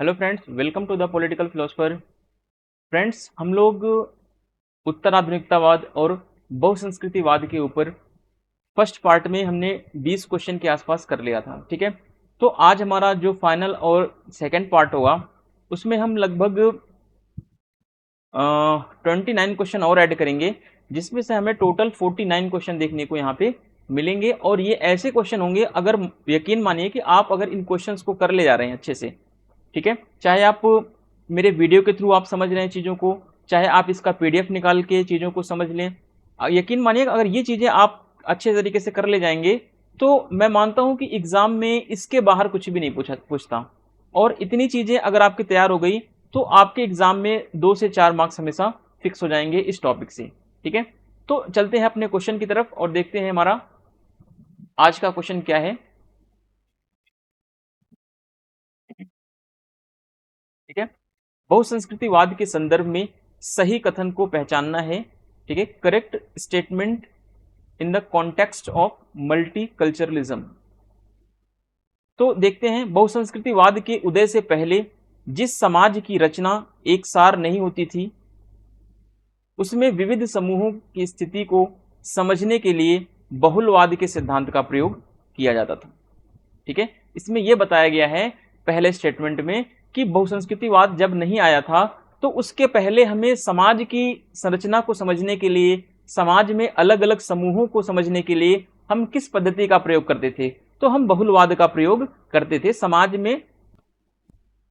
Hello friends, welcome to the political philosopher. Friends, हम लोग उत्तराधुनिकतावाद और बहुसंस्कृतिवाद के ऊपर फर्स्ट पार्ट में हमने 20 क्वेश्चन के आसपास कर लिया था। ठीक है, तो आज हमारा जो फाइनल और सेकंड पार्ट होगा उसमें हम लगभग 29 क्वेश्चन और ऐड करेंगे, जिसमें से हमें टोटल 49 क्वेश्चन देखने को यहाँ पे मिलेंगे। और ये ऐसे क्वेश्चन होंगे, अगर यकीन मानिए कि आप अगर इन क्वेश्चंस को कर ले जा रहे हैं अच्छे से, ठीक है, चाहे आप मेरे वीडियो के थ्रू आप समझ रहे हैं चीज़ों को, चाहे आप इसका पीडीएफ निकाल के चीज़ों को समझ लें, यकीन मानिए अगर ये चीज़ें आप अच्छे तरीके से कर ले जाएंगे तो मैं मानता हूं कि एग्जाम में इसके बाहर कुछ भी नहीं पूछता। और इतनी चीज़ें अगर आपकी तैयार हो गई तो आपके एग्जाम में 2 से 4 मार्क्स हमेशा फिक्स हो जाएंगे इस टॉपिक से। ठीक है, तो चलते हैं अपने क्वेश्चन की तरफ और देखते हैं हमारा आज का क्वेश्चन क्या है। ठीक है, बहुसंस्कृतिवाद के संदर्भ में सही कथन को पहचानना है। ठीक है, correct statement in the context of multiculturalism. तो देखते हैं, बहुसंस्कृतिवाद के उदय से पहले जिस समाज की रचना एक सार नहीं होती थी, उसमें विविध समूहों की स्थिति को समझने के लिए बहुलवाद के सिद्धांत का प्रयोग किया जाता था। ठीक है, इसमें यह बताया गया है पहले स्टेटमेंट में कि बहुसंस्कृतिवाद जब नहीं आया था तो उसके पहले हमें समाज की संरचना को समझने के लिए, समाज में अलग अलग समूहों को समझने के लिए हम किस पद्धति का प्रयोग करते थे, तो हम बहुलवाद का प्रयोग करते थे समाज में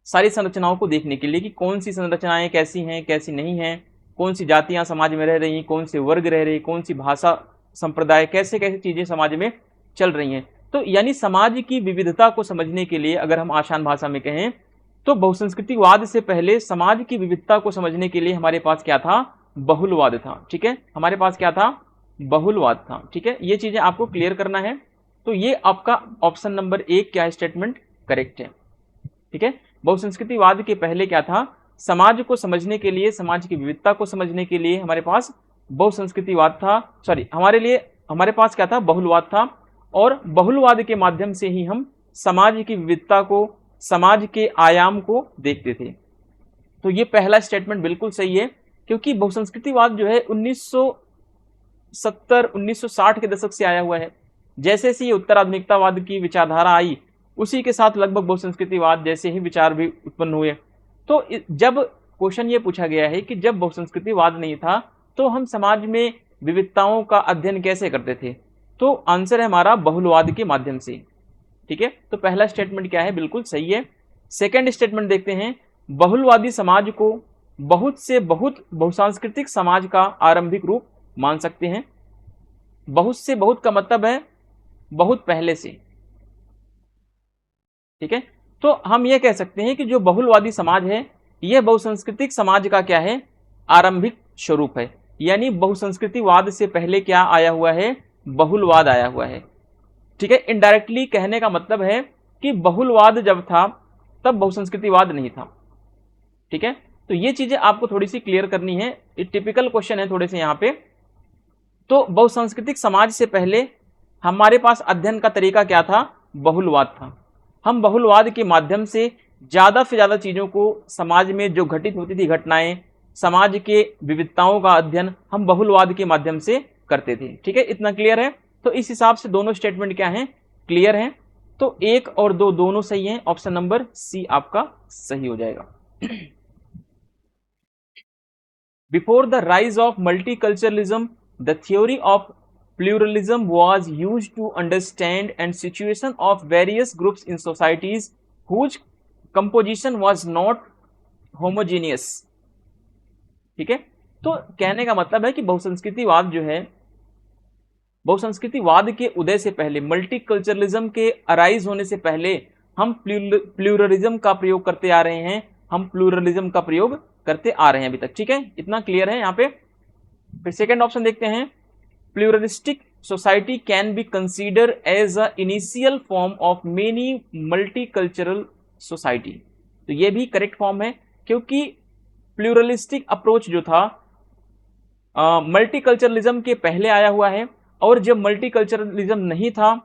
सारी संरचनाओं को देखने के लिए कि कौन सी संरचनाएं कैसी हैं कैसी नहीं हैं, कौन सी जातियां समाज में रह रही हैं, कौन से वर्ग रह रहे, कौन सी भाषा संप्रदाय, कैसे कैसे चीजें समाज में चल रही हैं। तो यानी समाज की विविधता को समझने के लिए अगर हम आसान भाषा में कहें तो बहुसंस्कृतिवाद से पहले समाज की विविधता को समझने के लिए हमारे पास क्या था, बहुलवाद था। ठीक है, हमारे पास क्या था, बहुलवाद था। ठीक है, ये चीजें आपको क्लियर करना है। तो ये आपका ऑप्शन नंबर 1 क्या है, स्टेटमेंट करेक्ट है। ठीक है, बहुसंस्कृतिवाद के पहले क्या था, समाज को समझने के लिए, समाज की विविधता को समझने के लिए हमारे पास बहुसंस्कृतिवाद था, सॉरी हमारे पास क्या था, बहुलवाद था। और बहुलवाद के माध्यम से ही हम समाज की विविधता को, समाज के आयाम को देखते थे। तो ये पहला स्टेटमेंट बिल्कुल सही है, क्योंकि बहुसंस्कृतिवाद जो है 1970 1960 के दशक से आया हुआ है। जैसे से ये उत्तराधुनिकतावाद की विचारधारा आई, उसी के साथ लगभग बहुसंस्कृतिवाद जैसे ही विचार भी उत्पन्न हुए। तो जब क्वेश्चन ये पूछा गया है कि जब बहुसंस्कृतिवाद नहीं था तो हम समाज में विविधताओं का अध्ययन कैसे करते थे, तो आंसर है हमारा बहुलवाद के माध्यम से। ठीक है, तो पहला स्टेटमेंट क्या है, बिल्कुल सही है। सेकंड स्टेटमेंट देखते हैं, बहुलवादी समाज को बहुत से बहुत बहुसांस्कृतिक समाज का आरंभिक रूप मान सकते हैं। बहुत से बहुत का मतलब है बहुत पहले से। ठीक है, तो हम यह कह सकते हैं कि जो बहुलवादी समाज है यह बहुसंस्कृतिक समाज का क्या है, आरंभिक स्वरूप है। यानी बहुसंस्कृतिवाद से पहले क्या आया हुआ है, बहुलवाद आया हुआ है। ठीक है, इनडायरेक्टली कहने का मतलब है कि बहुलवाद जब था तब बहुसंस्कृतिवाद नहीं था। ठीक है, तो ये चीजें आपको थोड़ी सी क्लियर करनी है, ये टिपिकल क्वेश्चन है थोड़े से यहाँ पे। तो बहुसांस्कृतिक समाज से पहले हमारे पास अध्ययन का तरीका क्या था, बहुलवाद था। हम बहुलवाद के माध्यम से ज्यादा से ज्यादा चीजों को, समाज में जो घटित होती थी घटनाएं, समाज के विविधताओं का अध्ययन हम बहुलवाद के माध्यम से करते थे। ठीक है, इतना क्लियर है। तो इस हिसाब से दोनों स्टेटमेंट क्या है, क्लियर है। तो 1 और 2 दोनों सही हैं, ऑप्शन नंबर सी आपका सही हो जाएगा। Before the rise of multiculturalism, the theory of pluralism was used to understand and situation of various groups in societies whose composition was not homogeneous. ठीक है, तो कहने का मतलब है कि बहुसंस्कृतिवाद जो है, बहुसंस्कृतिवाद के उदय से पहले, मल्टीकल्चरलिज्म के अराइज होने से पहले हम प्लूरलिज्म का प्रयोग करते आ रहे हैं, हम प्लूरलिज्म का प्रयोग करते आ रहे हैं अभी तक। ठीक है, इतना क्लियर है यहाँ पे। फिर सेकंड ऑप्शन देखते हैं, pluralistic society can be consider as a initial form of many multicultural society. तो ये भी करेक्ट फॉर्म है, क्योंकि प्लूरलिस्टिक अप्रोच जो था मल्टीकल्चरलिज्म के पहले आया हुआ है, और जब मल्टीकल्चरलिज्म नहीं था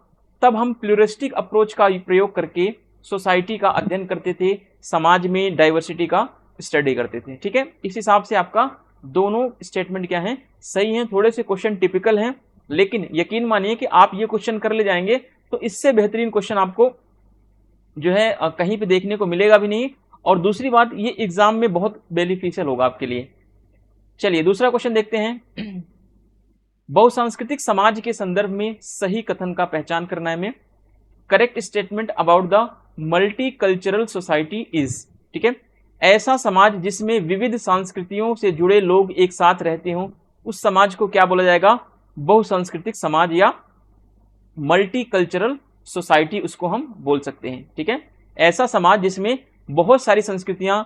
तब हम प्लूरिस्टिक अप्रोच का प्रयोग करके सोसाइटी का अध्ययन करते थे, समाज में डाइवर्सिटी का स्टडी करते थे। ठीक है, इस हिसाब से आपका दोनों स्टेटमेंट क्या है, सही हैं। थोड़े से क्वेश्चन टिपिकल हैं, लेकिन यकीन मानिए कि आप ये क्वेश्चन कर ले जाएंगे तो इससे बेहतरीन क्वेश्चन आपको जो है कहीं पे देखने को मिलेगा भी नहीं, और दूसरी बात ये एग्जाम में बहुत बेनिफिशियल होगा आपके लिए। चलिए दूसरा क्वेश्चन देखते हैं। बहुसांस्कृतिक समाज के संदर्भ में सही कथन का पहचान करना है हमें। Correct statement about the multi cultural society is, ठीक है, ऐसा समाज जिसमें विविध संस्कृतियों से जुड़े लोग एक साथ रहते हों, उस समाज को क्या बोला जाएगा, बहुसांस्कृतिक समाज या मल्टी कल्चरल सोसाइटी उसको हम बोल सकते हैं। ठीक है, ऐसा समाज जिसमें बहुत सारी संस्कृतियां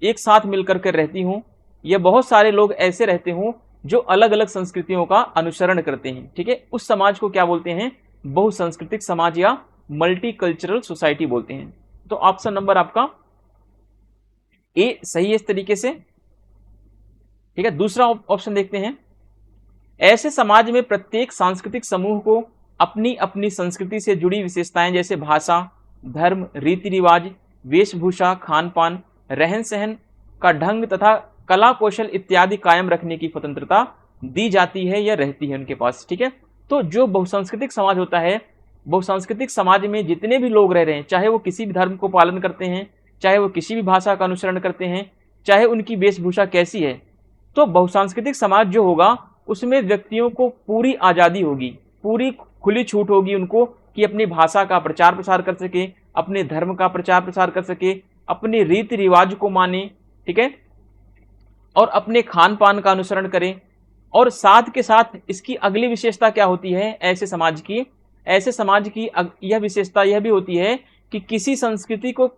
एक साथ मिलकर के रहती हों, या बहुत सारे लोग ऐसे रहते हों जो अलग अलग संस्कृतियों का अनुसरण करते हैं। ठीक है, उस समाज को क्या बोलते हैं, बहुसांस्कृतिक समाज या मल्टी कल्चरल सोसाइटी बोलते हैं। तो ऑप्शन नंबर आपका ए सही है इस तरीके से। ठीक है, दूसरा ऑप्शन देखते हैं। ऐसे समाज में प्रत्येक सांस्कृतिक समूह को अपनी अपनी संस्कृति से जुड़ी विशेषताएं जैसे भाषा, धर्म, रीति रिवाज, वेशभूषा, खान पान, रहन सहन का ढंग तथा कला कौशल इत्यादि कायम रखने की स्वतंत्रता दी जाती है या रहती है उनके पास। ठीक है, तो जो बहुसांस्कृतिक समाज होता है, बहुसांस्कृतिक समाज में जितने भी लोग रह रहे हैं, चाहे वो किसी भी धर्म को पालन करते हैं, चाहे वो किसी भी भाषा का अनुसरण करते हैं, चाहे उनकी वेशभूषा कैसी है, तो बहुसांस्कृतिक समाज जो होगा उसमें व्यक्तियों को पूरी आज़ादी होगी, पूरी खुली छूट होगी उनको कि अपनी भाषा का प्रचार प्रसार कर सके, अपने धर्म का प्रचार प्रसार कर सके, अपने रीति रिवाज को माने। ठीक है, और अपने खान पान का अनुसरण करें। और साथ के साथ इसकी अगली विशेषता क्या होती है ऐसे समाज की, ऐसे समाज की यह विशेषता यह भी होती है कि किसी संस्कृति को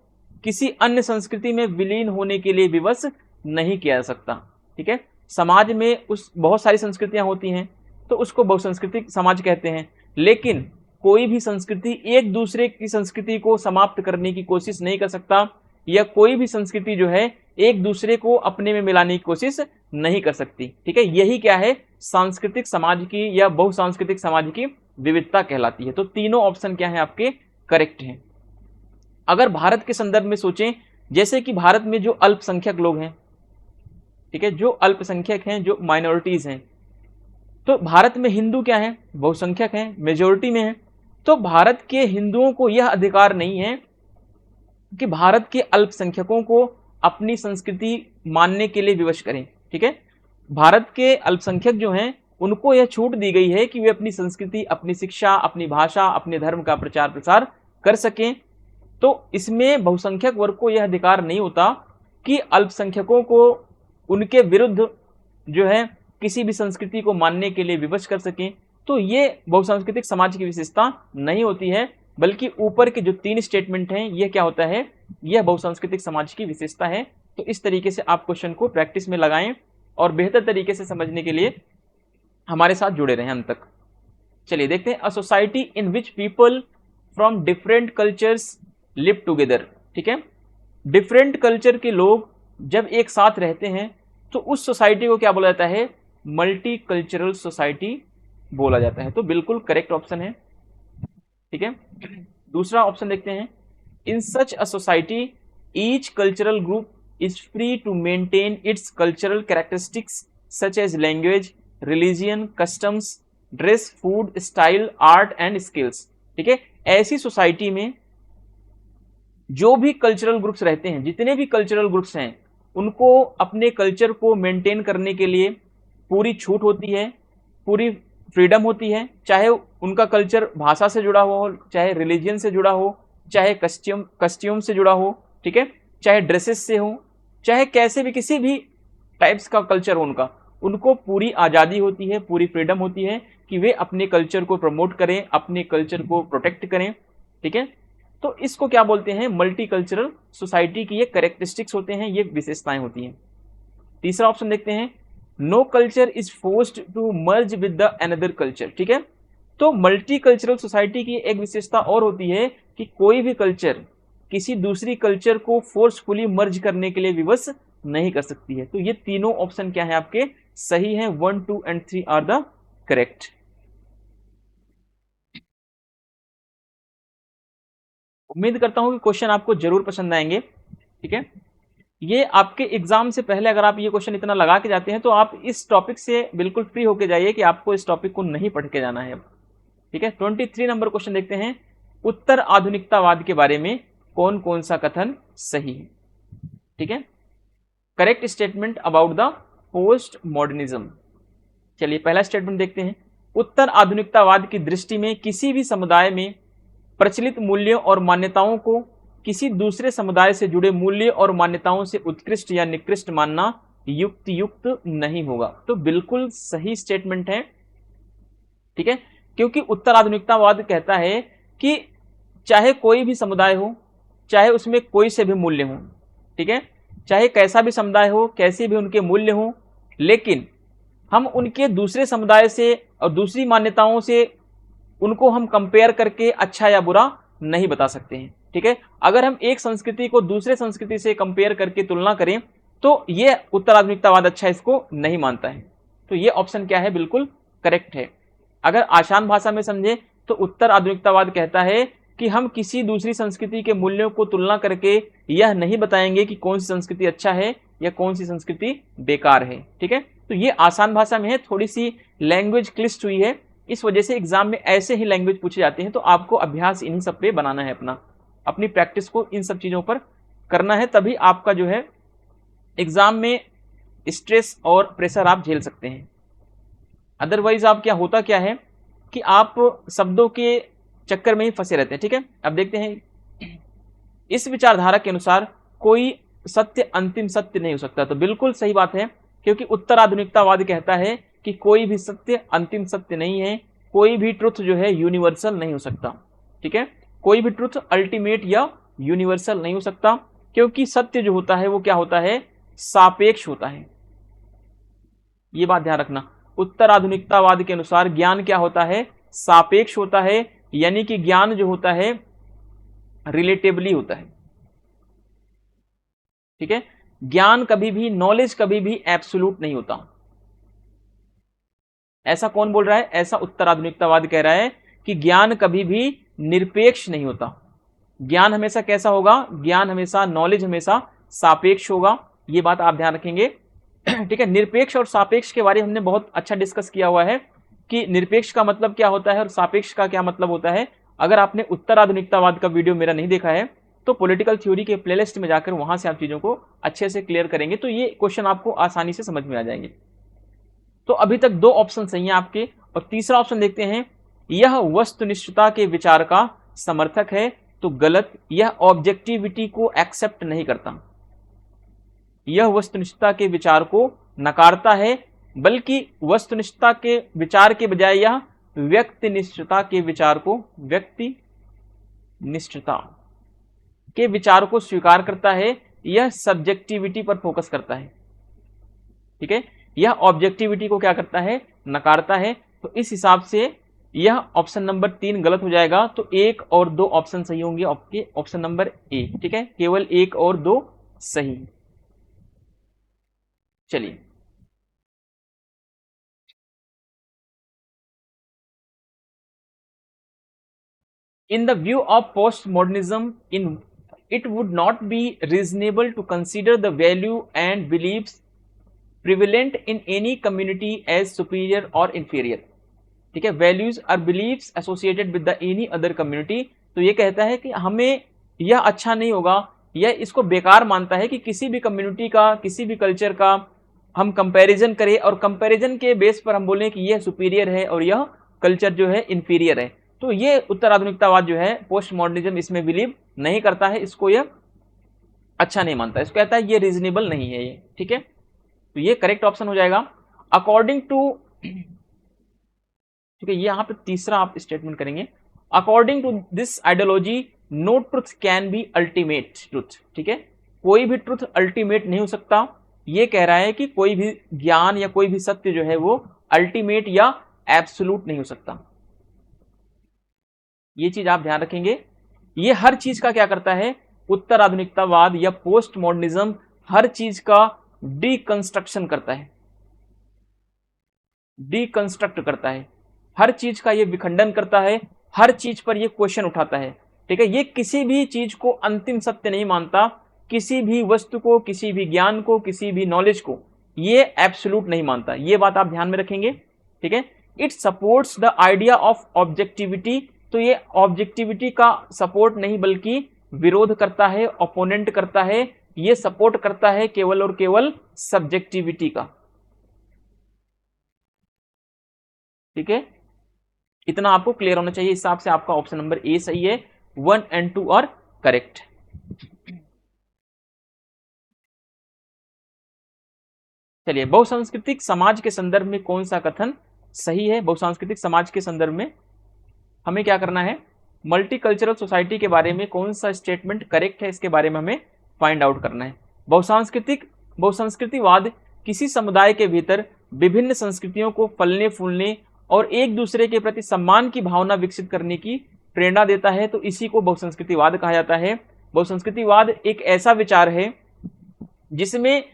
किसी अन्य संस्कृति में विलीन होने के लिए विवश नहीं किया जा सकता। ठीक है, समाज में उस बहुत सारी संस्कृतियां होती हैं तो उसको बहुसांस्कृतिक समाज कहते हैं, लेकिन कोई भी संस्कृति एक दूसरे की संस्कृति को समाप्त करने की कोशिश नहीं कर सकता, या कोई भी संस्कृति जो है एक दूसरे को अपने में मिलाने की कोशिश नहीं कर सकती। ठीक है, यही क्या है, सांस्कृतिक समाज की या बहुसांस्कृतिक समाज की विविधता कहलाती है। तो तीनों ऑप्शन क्या है आपके, करेक्ट हैं। अगर भारत के संदर्भ में सोचें, जैसे कि भारत में जो अल्पसंख्यक लोग हैं, ठीक है, जो अल्पसंख्यक हैं, जो माइनॉरिटीज हैं, तो भारत में हिंदू क्या है, बहुसंख्यक हैं, मेजोरिटी में है। तो भारत के हिंदुओं को यह अधिकार नहीं है कि भारत के अल्पसंख्यकों को अपनी संस्कृति मानने के लिए विवश करें। ठीक है, भारत के अल्पसंख्यक जो हैं उनको यह छूट दी गई है कि वे अपनी संस्कृति, अपनी शिक्षा, अपनी भाषा, अपने धर्म का प्रचार प्रसार कर सकें। तो इसमें बहुसंख्यक वर्ग को यह अधिकार नहीं होता कि अल्पसंख्यकों को उनके विरुद्ध जो है किसी भी संस्कृति को मानने के लिए विवश कर सकें। तो ये बहुसांस्कृतिक समाज की विशेषता नहीं होती है, बल्कि ऊपर के जो तीन स्टेटमेंट हैं ये क्या होता है, यह बहुसांस्कृतिक समाज की विशेषता है। तो इस तरीके से आप क्वेश्चन को प्रैक्टिस में लगाएं और बेहतर तरीके से समझने के लिए हमारे साथ जुड़े रहें अंत तक। चलिए देखते हैं, a society in which people from different cultures live together. ठीक है, डिफरेंट कल्चर के लोग जब एक साथ रहते हैं तो उस सोसाइटी को क्या बोला जाता है, मल्टी कल्चरल सोसाइटी बोला जाता है। तो बिल्कुल करेक्ट ऑप्शन है। ठीक है, दूसरा ऑप्शन देखते हैं, in such a society each cultural group is free to maintain its cultural characteristics such as language, religion, customs, dress, food, style, art and skills. ठीक है, ऐसी सोसाइटी में जो भी कल्चरल ग्रुप्स रहते हैं, जितने भी कल्चरल ग्रुप्स हैं, उनको अपने कल्चर को मेंटेन करने के लिए पूरी छूट होती है, पूरी फ्रीडम होती है, चाहे उनका कल्चर भाषा से जुड़ा हो, चाहे रिलीजियन से जुड़ा हो, चाहे कस्ट्यूम से जुड़ा हो, ठीक है, चाहे ड्रेसेस से हो, चाहे कैसे भी किसी भी टाइप्स का कल्चर हो उनका, उनको पूरी आज़ादी होती है, पूरी फ्रीडम होती है कि वे अपने कल्चर को प्रमोट करें, अपने कल्चर को प्रोटेक्ट करें। ठीक है, तो इसको क्या बोलते हैं, मल्टी कल्चरल सोसाइटी की ये कैरेक्टरिस्टिक्स होते हैं, ये विशेषताएं होती हैं। तीसरा ऑप्शन देखते हैं, no culture is forced to merge with the another culture. ठीक है, तो मल्टी कल्चरल सोसाइटी की एक विशेषता और होती है कि कोई भी कल्चर किसी दूसरी कल्चर को फोर्सफुली मर्ज करने के लिए विवश नहीं कर सकती है। तो ये तीनों ऑप्शन क्या है आपके, सही है। 1, 2 एंड 3 आर द करेक्ट। उम्मीद करता हूं कि क्वेश्चन आपको जरूर पसंद आएंगे। ठीक है, ये आपके एग्जाम से पहले अगर आप ये क्वेश्चन इतना लगा के जाते हैं तो आप इस टॉपिक से बिल्कुल फ्री होके जाइए कि आपको इस टॉपिक को नहीं पढ़ के जाना है अब। ठीक है, 23 नंबर क्वेश्चन देखते हैं, उत्तर आधुनिकतावाद के बारे में कौन कौन सा कथन सही है। ठीक है, correct statement about the post modernism. चलिए पहला स्टेटमेंट देखते हैं, उत्तर आधुनिकतावाद की दृष्टि में किसी भी समुदाय में प्रचलित मूल्यों और मान्यताओं को किसी दूसरे समुदाय से जुड़े मूल्य और मान्यताओं से उत्कृष्ट या निकृष्ट मानना युक्त नहीं होगा। तो बिल्कुल सही स्टेटमेंट है। ठीक है, क्योंकि उत्तर आधुनिकतावाद कहता है कि चाहे कोई भी समुदाय हो, चाहे उसमें कोई से भी मूल्य हो, ठीक है, चाहे कैसा भी समुदाय हो, कैसे भी उनके मूल्य हो, लेकिन हम उनके दूसरे समुदाय से और दूसरी मान्यताओं से उनको हम कंपेयर करके अच्छा या बुरा नहीं बता सकते हैं। ठीक है, अगर हम एक संस्कृति को दूसरे संस्कृति से कंपेयर करके तुलना करें तो ये उत्तर आधुनिकतावाद अच्छा इसको नहीं मानता है। तो ये ऑप्शन क्या है, बिल्कुल करेक्ट है। अगर आसान भाषा में समझे तो उत्तर आधुनिकतावाद कहता है कि हम किसी दूसरी संस्कृति के मूल्यों को तुलना करके यह नहीं बताएंगे कि कौन सी संस्कृति अच्छा है या कौन सी संस्कृति बेकार है। ठीक है, तो ये आसान भाषा में है, थोड़ी सी लैंग्वेज क्लिष्ट हुई है, इस वजह से एग्जाम में ऐसे ही लैंग्वेज पूछे जाते हैं। तो आपको अभ्यास इन्हीं सब पे बनाना है, अपनी प्रैक्टिस को इन सब चीजों पर करना है, तभी आपका जो है एग्जाम में स्ट्रेस और प्रेशर आप झेल सकते हैं। अदरवाइज आप क्या होता क्या है कि आप शब्दों के चक्कर में ही फंसे रहते हैं। ठीक है, अब देखते हैं, इस विचारधारा के अनुसार कोई सत्य अंतिम सत्य नहीं हो सकता। तो बिल्कुल सही बात है, क्योंकि उत्तर आधुनिकतावाद कहता है कि कोई भी सत्य अंतिम सत्य नहीं है, कोई भी ट्रुथ जो है यूनिवर्सल नहीं हो सकता। ठीक है, कोई भी ट्रुथ अल्टीमेट या यूनिवर्सल नहीं हो सकता, क्योंकि सत्य जो होता है वो क्या होता है, सापेक्ष होता है। ये बात ध्यान रखना, उत्तर आधुनिकतावाद के अनुसार ज्ञान क्या होता है, सापेक्ष होता है, यानी कि ज्ञान जो होता है रिलेटिवली होता है। ठीक है, ज्ञान कभी भी, नॉलेज कभी भी एब्सोल्यूट नहीं होता। ऐसा कौन बोल रहा है, ऐसा उत्तर आधुनिकतावाद कह रहा है कि ज्ञान कभी भी निरपेक्ष नहीं होता। ज्ञान हमेशा कैसा होगा, ज्ञान हमेशा, नॉलेज हमेशा सापेक्ष होगा। ये बात आप ध्यान रखेंगे। ठीक है, निरपेक्ष और सापेक्ष के बारे में हमने बहुत अच्छा डिस्कस किया हुआ है कि निरपेक्ष का मतलब क्या होता है और सापेक्ष का क्या मतलब होता है। अगर आपने उत्तर आधुनिकतावाद का वीडियो मेरा नहीं देखा है तो पॉलिटिकल थ्योरी के प्लेलिस्ट में जाकर वहां से आप चीजों को अच्छे से क्लियर करेंगे, तो ये क्वेश्चन आपको आसानी से समझ में आ जाएंगे। तो अभी तक दो ऑप्शन सही हैं आपके, और तीसरा ऑप्शन देखते हैं, यह वस्तुनिष्ठता के विचार का समर्थक है। तो गलत, यह ऑब्जेक्टिविटी को एक्सेप्ट नहीं करता, यह वस्तुनिष्ठता के विचार को नकारता है, बल्कि वस्तुनिष्ठता के विचार के बजाय यह व्यक्तिनिष्ठता के विचार को, व्यक्तिनिष्ठता के विचार को स्वीकार करता है। यह सब्जेक्टिविटी पर फोकस करता है। ठीक है, यह ऑब्जेक्टिविटी को क्या करता है, नकारता है। तो इस हिसाब से यह ऑप्शन नंबर 3 गलत हो जाएगा। तो 1 और 2 ऑप्शन सही होंगे आपके, ऑप्शन नंबर ए। ठीक है, केवल 1 और 2 सही। चलिए in the view of postmodernism, it would not be reasonable to consider the value and beliefs prevalent in any community as superior or inferior. ठीक है, वैल्यूज और beliefs associated with the any other community. तो ये कहता है कि हमें यह अच्छा नहीं होगा, यह इसको बेकार मानता है कि किसी भी कम्युनिटी का, किसी भी कल्चर का हम कंपैरिजन करें और कंपैरिजन के बेस पर हम बोलें कि यह सुपीरियर है और यह कल्चर जो है इंफीरियर है। तो ये उत्तर आधुनिकतावाद जो है, पोस्ट मॉडर्निज्म, इसमें बिलीव नहीं करता है, इसको यह अच्छा नहीं मानता, इसको कहता है ये रीजनेबल नहीं है ये। ठीक है, तो ये करेक्ट ऑप्शन हो जाएगा अकॉर्डिंग टू। ठीक है, ये यहां पे तीसरा आप स्टेटमेंट करेंगे, according to this ideology no truth can be ultimate truth. ठीक है, कोई भी ट्रुथ अल्टीमेट नहीं हो सकता। ये कह रहा है कि कोई भी ज्ञान या कोई भी सत्य जो है वो अल्टीमेट या एब्सोल्यूट नहीं हो सकता। ये चीज आप ध्यान रखेंगे। ये हर चीज का क्या करता है, उत्तर आधुनिकतावाद या पोस्ट मॉडर्निज्म हर चीज का डीकंस्ट्रक्शन करता है, डीकंस्ट्रक्ट करता है, हर चीज का ये विखंडन करता है, हर चीज पर ये क्वेश्चन उठाता है। ठीक है, ये किसी भी चीज को अंतिम सत्य नहीं मानता, किसी भी वस्तु को, किसी भी ज्ञान को, किसी भी नॉलेज को ये एब्सोल्यूट नहीं मानता। ये बात आप ध्यान में रखेंगे, ठीक है। It supports the idea of objectivity, तो ये ऑब्जेक्टिविटी का सपोर्ट नहीं बल्कि विरोध करता है, ओपोनेंट करता है, ये सपोर्ट करता है केवल और केवल सब्जेक्टिविटी का, ठीक है। इतना आपको क्लियर होना चाहिए। इस हिसाब से आपका ऑप्शन नंबर ए सही है, 1 और 2 आर करेक्ट। चलिए, बहुसांस्कृतिक समाज के संदर्भ में कौन सा कथन सही है। बहुसांस्कृतिक समाज के संदर्भ में हमें क्या करना है, मल्टीकल्चरल सोसाइटी के बारे में कौन सा स्टेटमेंट करेक्ट है, इसके बारे में हमें फाइंड आउट करना है। बहुसंस्कृतिवाद किसी समुदाय के भीतर विभिन्न संस्कृतियों को फलने फूलने और एक दूसरे के प्रति सम्मान की भावना विकसित करने की प्रेरणा देता है, तो इसी को बहुसंस्कृतिवाद कहा जाता है। बहुसंस्कृतिवाद एक ऐसा विचार है जिसमें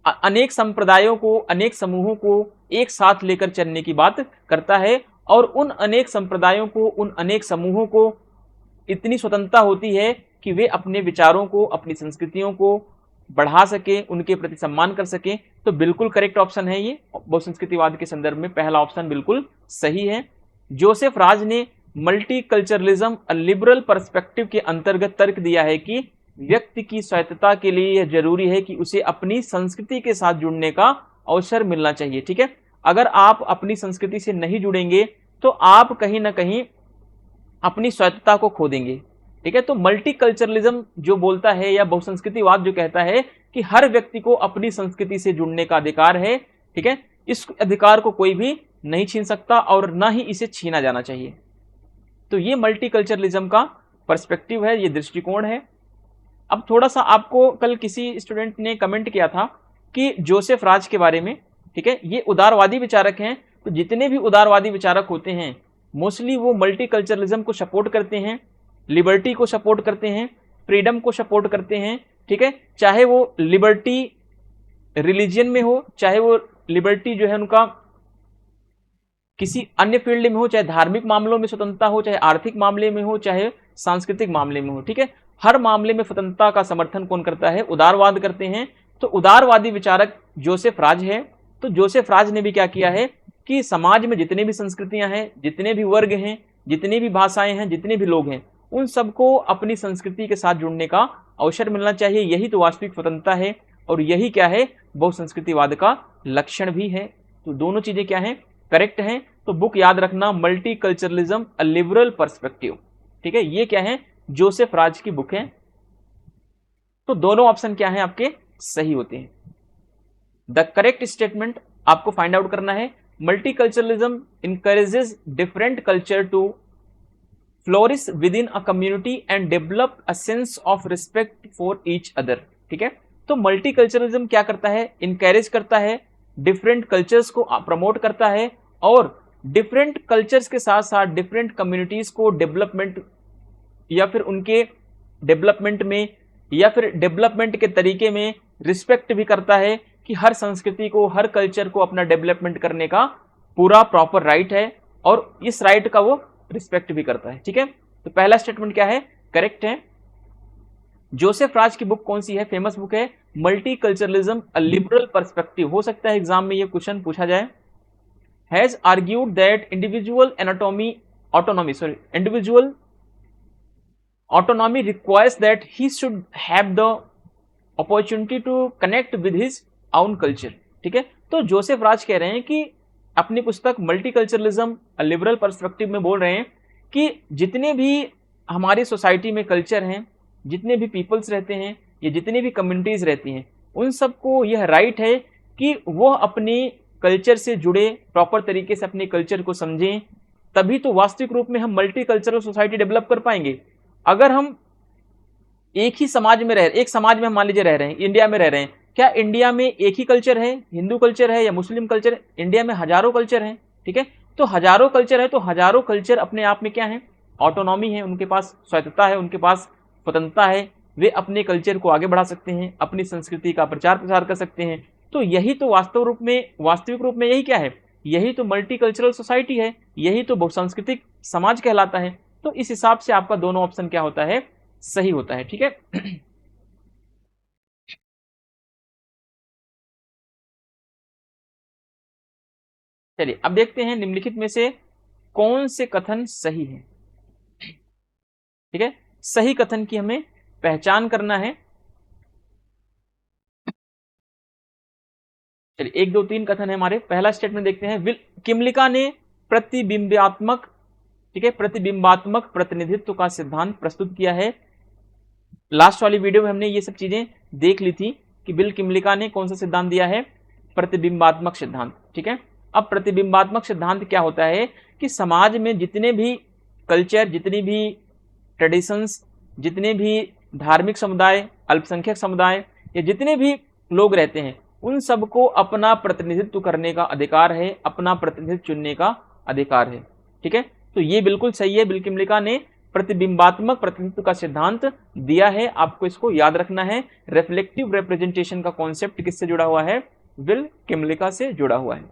अनेक संप्रदायों को, अनेक समूहों को एक साथ लेकर चलने की बात करता है, और उन अनेक संप्रदायों को, उन अनेक समूहों को इतनी स्वतंत्रता होती है कि वे अपने विचारों को, अपनी संस्कृतियों को बढ़ा सके, उनके प्रति सम्मान कर सके। तो बिल्कुल करेक्ट ऑप्शन है ये, बहुसंस्कृतिवाद के संदर्भ में पहला ऑप्शन बिल्कुल सही है। जोसेफ राज ने मल्टीकल्चरलिज्म अ लिबरल पर्सपेक्टिव के अंतर्गत तर्क दिया है कि व्यक्ति की स्वायत्तता के लिए यह जरूरी है कि उसे अपनी संस्कृति के साथ जुड़ने का अवसर मिलना चाहिए, ठीक है। अगर आप अपनी संस्कृति से नहीं जुड़ेंगे तो आप कहीं ना कहीं अपनी स्वायत्तता को खो देंगे, ठीक है। तो मल्टीकल्चरलिज्म जो बोलता है, या बहुसंस्कृतिवाद जो कहता है कि हर व्यक्ति को अपनी संस्कृति से जुड़ने का अधिकार है, ठीक है। इस अधिकार को कोई भी नहीं छीन सकता और ना ही इसे छीना जाना चाहिए। तो ये मल्टीकल्चरलिज्म का पर्सपेक्टिव है, ये दृष्टिकोण है। अब थोड़ा सा आपको कल किसी स्टूडेंट ने कमेंट किया था कि जोसेफ राज के बारे में, ठीक है, ये उदारवादी विचारक हैं। तो जितने भी उदारवादी विचारक होते हैं मोस्टली वो मल्टीकल्चरलिज्म को सपोर्ट करते हैं, लिबर्टी को सपोर्ट करते हैं, फ्रीडम को सपोर्ट करते हैं, ठीक है। चाहे वो लिबर्टी रिलीजन में हो, चाहे वो लिबर्टी जो है उनका किसी अन्य फील्ड में हो, चाहे धार्मिक मामलों में स्वतंत्रता हो, चाहे आर्थिक मामले में हो, चाहे सांस्कृतिक मामले में हो, ठीक है। हर मामले में स्वतंत्रता का समर्थन कौन करता है, उदारवाद करते हैं। तो उदारवादी विचारक जोसेफ राज है। तो जोसेफ राज ने भी क्या किया है कि समाज में जितने भी संस्कृतियां हैं, जितने भी वर्ग हैं, जितनी भी भाषाएं हैं, जितने भी लोग हैं, उन सबको अपनी संस्कृति के साथ जुड़ने का अवसर मिलना चाहिए। यही तो वास्तविक स्वतंत्रता है और यही क्या है, बहुसंस्कृतिवाद का लक्षण भी है। तो दोनों चीजें क्या है, करेक्ट हैं। तो बुक याद रखना, मल्टीकल्चरलिज्म अ लिबरल पर्सपेक्टिव, ठीक है। ये क्या है, जोसेफ राज की बुक है। तो दोनों ऑप्शन क्या है आपके, सही होते हैं। द करेक्ट स्टेटमेंट आपको फाइंड आउट करना है, multiculturalism encourages different culture to flourish within a community and develop a sense of respect for each other, ठीक है। तो मल्टीकल्चरलिज्म क्या करता है, इनकरेज करता है, डिफरेंट कल्चर्स को प्रमोट करता है, और डिफरेंट कल्चर्स के साथ साथ डिफरेंट कम्युनिटीज को डेवलपमेंट या फिर उनके डेवलपमेंट में या फिर डेवलपमेंट के तरीके में रिस्पेक्ट भी करता है कि हर संस्कृति को, हर कल्चर को अपना डेवलपमेंट करने का पूरा प्रॉपर राइट है, और इस राइट का वो रिस्पेक्ट भी करता है, ठीक है। तो पहला स्टेटमेंट क्या है, करेक्ट है। जोसेफ राज की बुक कौन सी है, फेमस बुक है मल्टीकल्चरलिज्म अ लिबरल पर्सपेक्टिव। हो सकता है एग्जाम में ये क्वेश्चन पूछा जाए। Has argued that individual autonomy requires that he should have the opportunity to connect with his own culture, ठीक है। तो जोसेफ राज कह रहे हैं कि अपनी पुस्तक मल्टीकल्चरलिज्म लिबरल पर्सपेक्टिव में बोल रहे हैं कि जितने भी हमारी सोसाइटी में कल्चर हैं, जितने भी पीपल्स रहते हैं, या जितने भी कम्युनिटीज रहती हैं, उन सबको यह राइट है कि वो अपनी कल्चर से जुड़े, प्रॉपर तरीके से अपने कल्चर को समझें, तभी तो वास्तविक रूप में हम मल्टीकल्चरल सोसाइटी डेवलप कर पाएंगे। अगर हम एक ही समाज में एक समाज में हम मान लीजिए रह रहे हैं, इंडिया में रह रहे हैं, क्या इंडिया में एक ही कल्चर है, हिंदू कल्चर है या मुस्लिम कल्चर? इंडिया में हजारों कल्चर हैं, ठीक है। तो हजारों कल्चर है, तो हजारों कल्चर अपने आप में क्या है, ऑटोनॉमी है, उनके पास स्वायत्तता है, उनके पास स्वतंत्रता है, वे अपने कल्चर को आगे बढ़ा सकते हैं, अपनी संस्कृति का प्रचार प्रसार कर सकते हैं। तो यही तो वास्तविक रूप में यही क्या है, यही तो मल्टीकल्चरल सोसाइटी है, यही तो बहुसांस्कृतिक समाज कहलाता है। तो इस हिसाब से आपका दोनों ऑप्शन क्या होता है, सही होता है, ठीक है। चलिए अब देखते हैं निम्नलिखित में से कौन से कथन सही है। ठीक है, सही कथन की हमें पहचान करना है। चलिए 1 2 3 कथन है हमारे। पहला स्टेटमेंट देखते हैं, किमलिका ने प्रतिबिंबात्मक, ठीक है, प्रतिबिंबात्मक प्रतिनिधित्व का सिद्धांत प्रस्तुत किया है। लास्ट वाली वीडियो में हमने ये सब चीजें देख ली थी कि बिल किमलिका ने कौन सा सिद्धांत दिया है, प्रतिबिंबात्मक सिद्धांत। ठीक है, अब प्रतिबिंबात्मक सिद्धांत क्या होता है कि समाज में जितने भी कल्चर, जितनी भी ट्रेडिशंस, जितने भी धार्मिक समुदाय, अल्पसंख्यक समुदाय या जितने भी लोग रहते हैं, उन सबको अपना प्रतिनिधित्व करने का अधिकार है, अपना प्रतिनिधित्व चुनने का अधिकार है। ठीक है, तो ये बिल्कुल सही है। बिल किमलिका ने प्रतिबिंबात्मक प्रतिनिधित्व का सिद्धांत दिया है, आपको इसको याद रखना है। रिफ्लेक्टिव रिप्रेजेंटेशन का कॉन्सेप्ट किससे जुड़ा हुआ है, बिल किमलिका से जुड़ा हुआ है।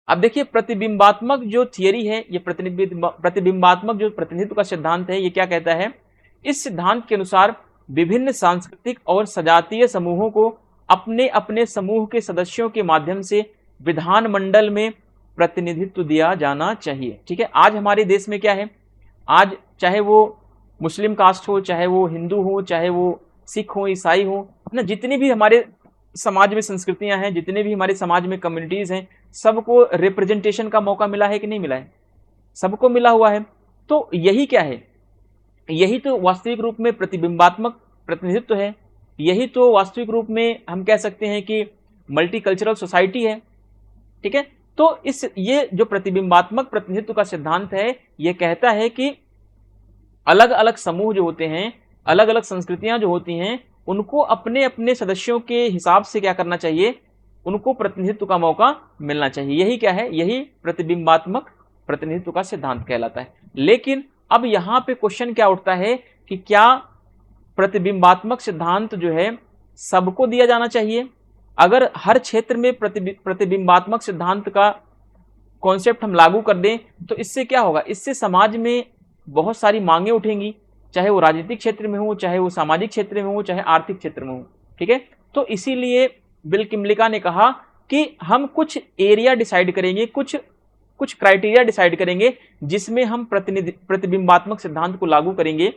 अब देखिए प्रतिबिंबात्मक जो थियरी है, ये प्रतिबिंबात्मक जो प्रतिनिधित्व का सिद्धांत है, ये क्या कहता है, इस सिद्धांत के अनुसार विभिन्न सांस्कृतिक और सजातीय समूहों को अपने अपने समूह के सदस्यों के माध्यम से विधानमंडल में प्रतिनिधित्व दिया जाना चाहिए। ठीक है, आज हमारे देश में क्या है, आज चाहे वो मुस्लिम कास्ट हो, चाहे वो हिंदू हो, चाहे वो सिख हो, ईसाई हो ना, जितनी भी हमारे समाज में संस्कृतियां हैं, जितने भी हमारे समाज में कम्युनिटीज हैं, सबको रिप्रेजेंटेशन का मौका मिला है कि नहीं मिला है, सबको मिला हुआ है। तो यही क्या है, यही तो वास्तविक रूप में प्रतिबिंबात्मक प्रतिनिधित्व है। यही तो वास्तविक रूप में हम कह सकते हैं कि मल्टीकल्चरल सोसाइटी है। ठीक है, तो ये जो प्रतिबिंबात्मक प्रतिनिधित्व का सिद्धांत है, यह कहता है कि अलग अलग समूह जो होते हैं, अलग अलग संस्कृतियां जो होती हैं, उनको अपने अपने सदस्यों के हिसाब से क्या करना चाहिए, उनको प्रतिनिधित्व का मौका मिलना चाहिए। यही क्या है, यही प्रतिबिंबात्मक प्रतिनिधित्व का सिद्धांत कहलाता है। लेकिन अब यहां पे क्वेश्चन क्या उठता है कि क्या प्रतिबिंबात्मक सिद्धांत जो है सबको दिया जाना चाहिए? अगर हर क्षेत्र में प्रतिबिंबात्मक सिद्धांत का कॉन्सेप्ट हम लागू कर दें तो इससे क्या होगा, इससे समाज में बहुत सारी मांगे उठेंगी, चाहे वो राजनीतिक क्षेत्र में हो, चाहे वो सामाजिक क्षेत्र में हो, चाहे आर्थिक क्षेत्र में हो। ठीक है, तो इसीलिए बिल किमलिका ने कहा कि हम कुछ एरिया डिसाइड करेंगे, कुछ क्राइटेरिया डिसाइड करेंगे जिसमें हम प्रतिबिंबात्मक सिद्धांत को लागू करेंगे।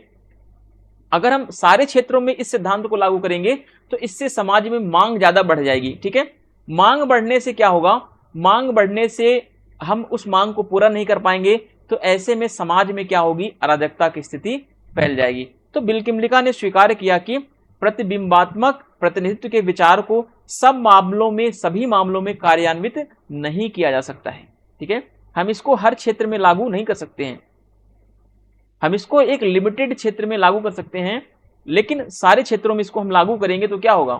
अगर हम सारे क्षेत्रों में इस सिद्धांत को लागू करेंगे तो इससे समाज में मांग ज्यादा बढ़ जाएगी। ठीक है, मांग बढ़ने से क्या होगा, मांग बढ़ने से हम उस मांग को पूरा नहीं कर पाएंगे, तो ऐसे में समाज में क्या होगी, अराजकता की स्थिति फैल जाएगी। तो बिल किमलिका ने स्वीकार किया कि प्रतिबिंबात्मक प्रतिनिधित्व के विचार को सब मामलों में, सभी मामलों में कार्यान्वित नहीं किया जा सकता है। ठीक है, हम इसको हर क्षेत्र में लागू नहीं कर सकते हैं, हम इसको एक लिमिटेड क्षेत्र में लागू कर सकते हैं, लेकिन सारे क्षेत्रों में इसको हम लागू करेंगे तो क्या होगा,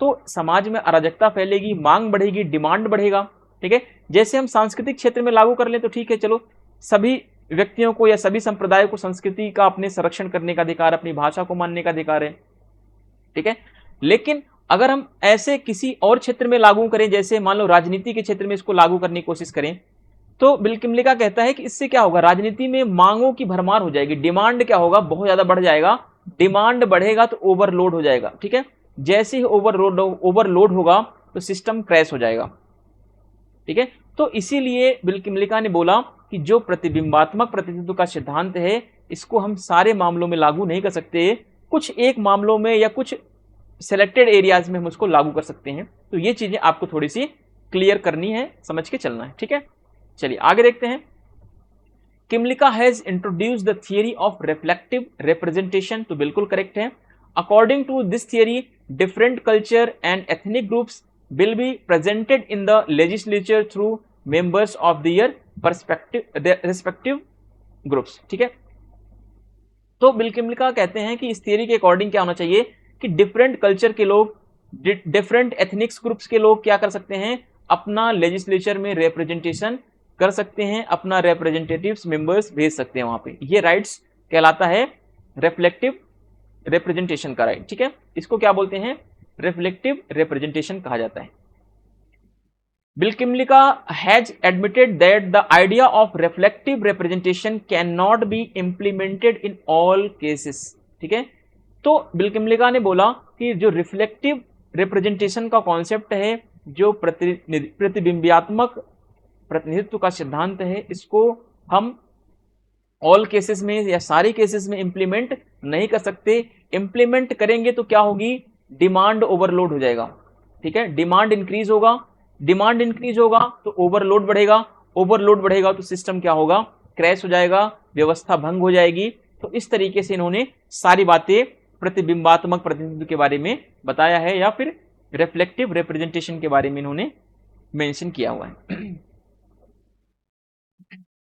तो समाज में अराजकता फैलेगी, मांग बढ़ेगी, डिमांड बढ़ेगा। ठीक है, जैसे हम सांस्कृतिक क्षेत्र में लागू कर लें तो ठीक है, चलो सभी व्यक्तियों को या सभी संप्रदायों को संस्कृति का अपने संरक्षण करने का अधिकार, अपनी भाषा को मानने का अधिकार है। ठीक है, लेकिन अगर हम ऐसे किसी और क्षेत्र में लागू करें, जैसे मान लो राजनीति के क्षेत्र में इसको लागू करने की कोशिश करें, तो बिल किमलिका कहता है कि इससे क्या होगा, राजनीति में मांगों की भरमार हो जाएगी, डिमांड क्या होगा, बहुत ज्यादा बढ़ जाएगा। डिमांड बढ़ेगा तो ओवरलोड हो जाएगा। ठीक है, जैसे ही ओवरलोड होगा तो सिस्टम क्रैश हो जाएगा। ठीक है, तो इसीलिए बिल किमलिका ने बोला कि जो प्रतिबिंबात्मक प्रतिनिधित्व का सिद्धांत है, इसको हम सारे मामलों में लागू नहीं कर सकते, कुछ एक मामलों में या कुछ सिलेक्टेड एरियाज में हम उसको लागू कर सकते हैं। तो ये चीजें आपको थोड़ी सी क्लियर करनी है, समझ के चलना है। ठीक है, चलिए आगे देखते हैं। Kymlicka has introduce the theory of reflective representation, तो बिल्कुल करेक्ट है। According to this theory, different culture and ethnic groups will be presented in the legislature through members of their respective groups। ठीक है, तो बिल किमलिका कहते हैं कि इस थियरी के अकॉर्डिंग क्या होना चाहिए कि डिफरेंट कल्चर के लोग, डिफरेंट एथनिक्स ग्रुप्स के लोग क्या कर सकते हैं, अपना लेजिस्लेचर में रिप्रेजेंटेशन कर सकते हैं, अपना रिप्रेजेंटेटिव्स मेंबर्स भेज सकते हैं वहां पे। ये राइट्स कहलाता है रिफ्लेक्टिव रिप्रेजेंटेशन का राइट। ठीक है, इसको क्या बोलते हैं, रिफ्लेक्टिव रिप्रेजेंटेशन कहा जाता है। Bill Kymlicka has admitted that the idea of reflective representation can not be implemented in all cases. ठीक है, तो बिल किमलिका ने बोला कि जो रिफ्लेक्टिव रिप्रेजेंटेशन का कॉन्सेप्ट है, जो प्रतिबिंबियात्मक प्रतिनिधित्व का सिद्धांत है, इसको हम ऑल केसेस में या सारी केसेस में इंप्लीमेंट नहीं कर सकते। इंप्लीमेंट करेंगे तो क्या होगी, डिमांड ओवरलोड हो जाएगा। ठीक है, डिमांड इंक्रीज होगा, डिमांड इंक्रीज होगा तो ओवरलोड बढ़ेगा, ओवरलोड बढ़ेगा तो सिस्टम क्या होगा, क्रैश हो जाएगा, व्यवस्था भंग हो जाएगी। तो इस तरीके से इन्होंने सारी बातें प्रतिबिंबात्मक प्रतिनिधित्व के बारे में बताया है, या फिर रिफ्लेक्टिव रिप्रेजेंटेशन के बारे में इन्होंने मेंशन किया हुआ है।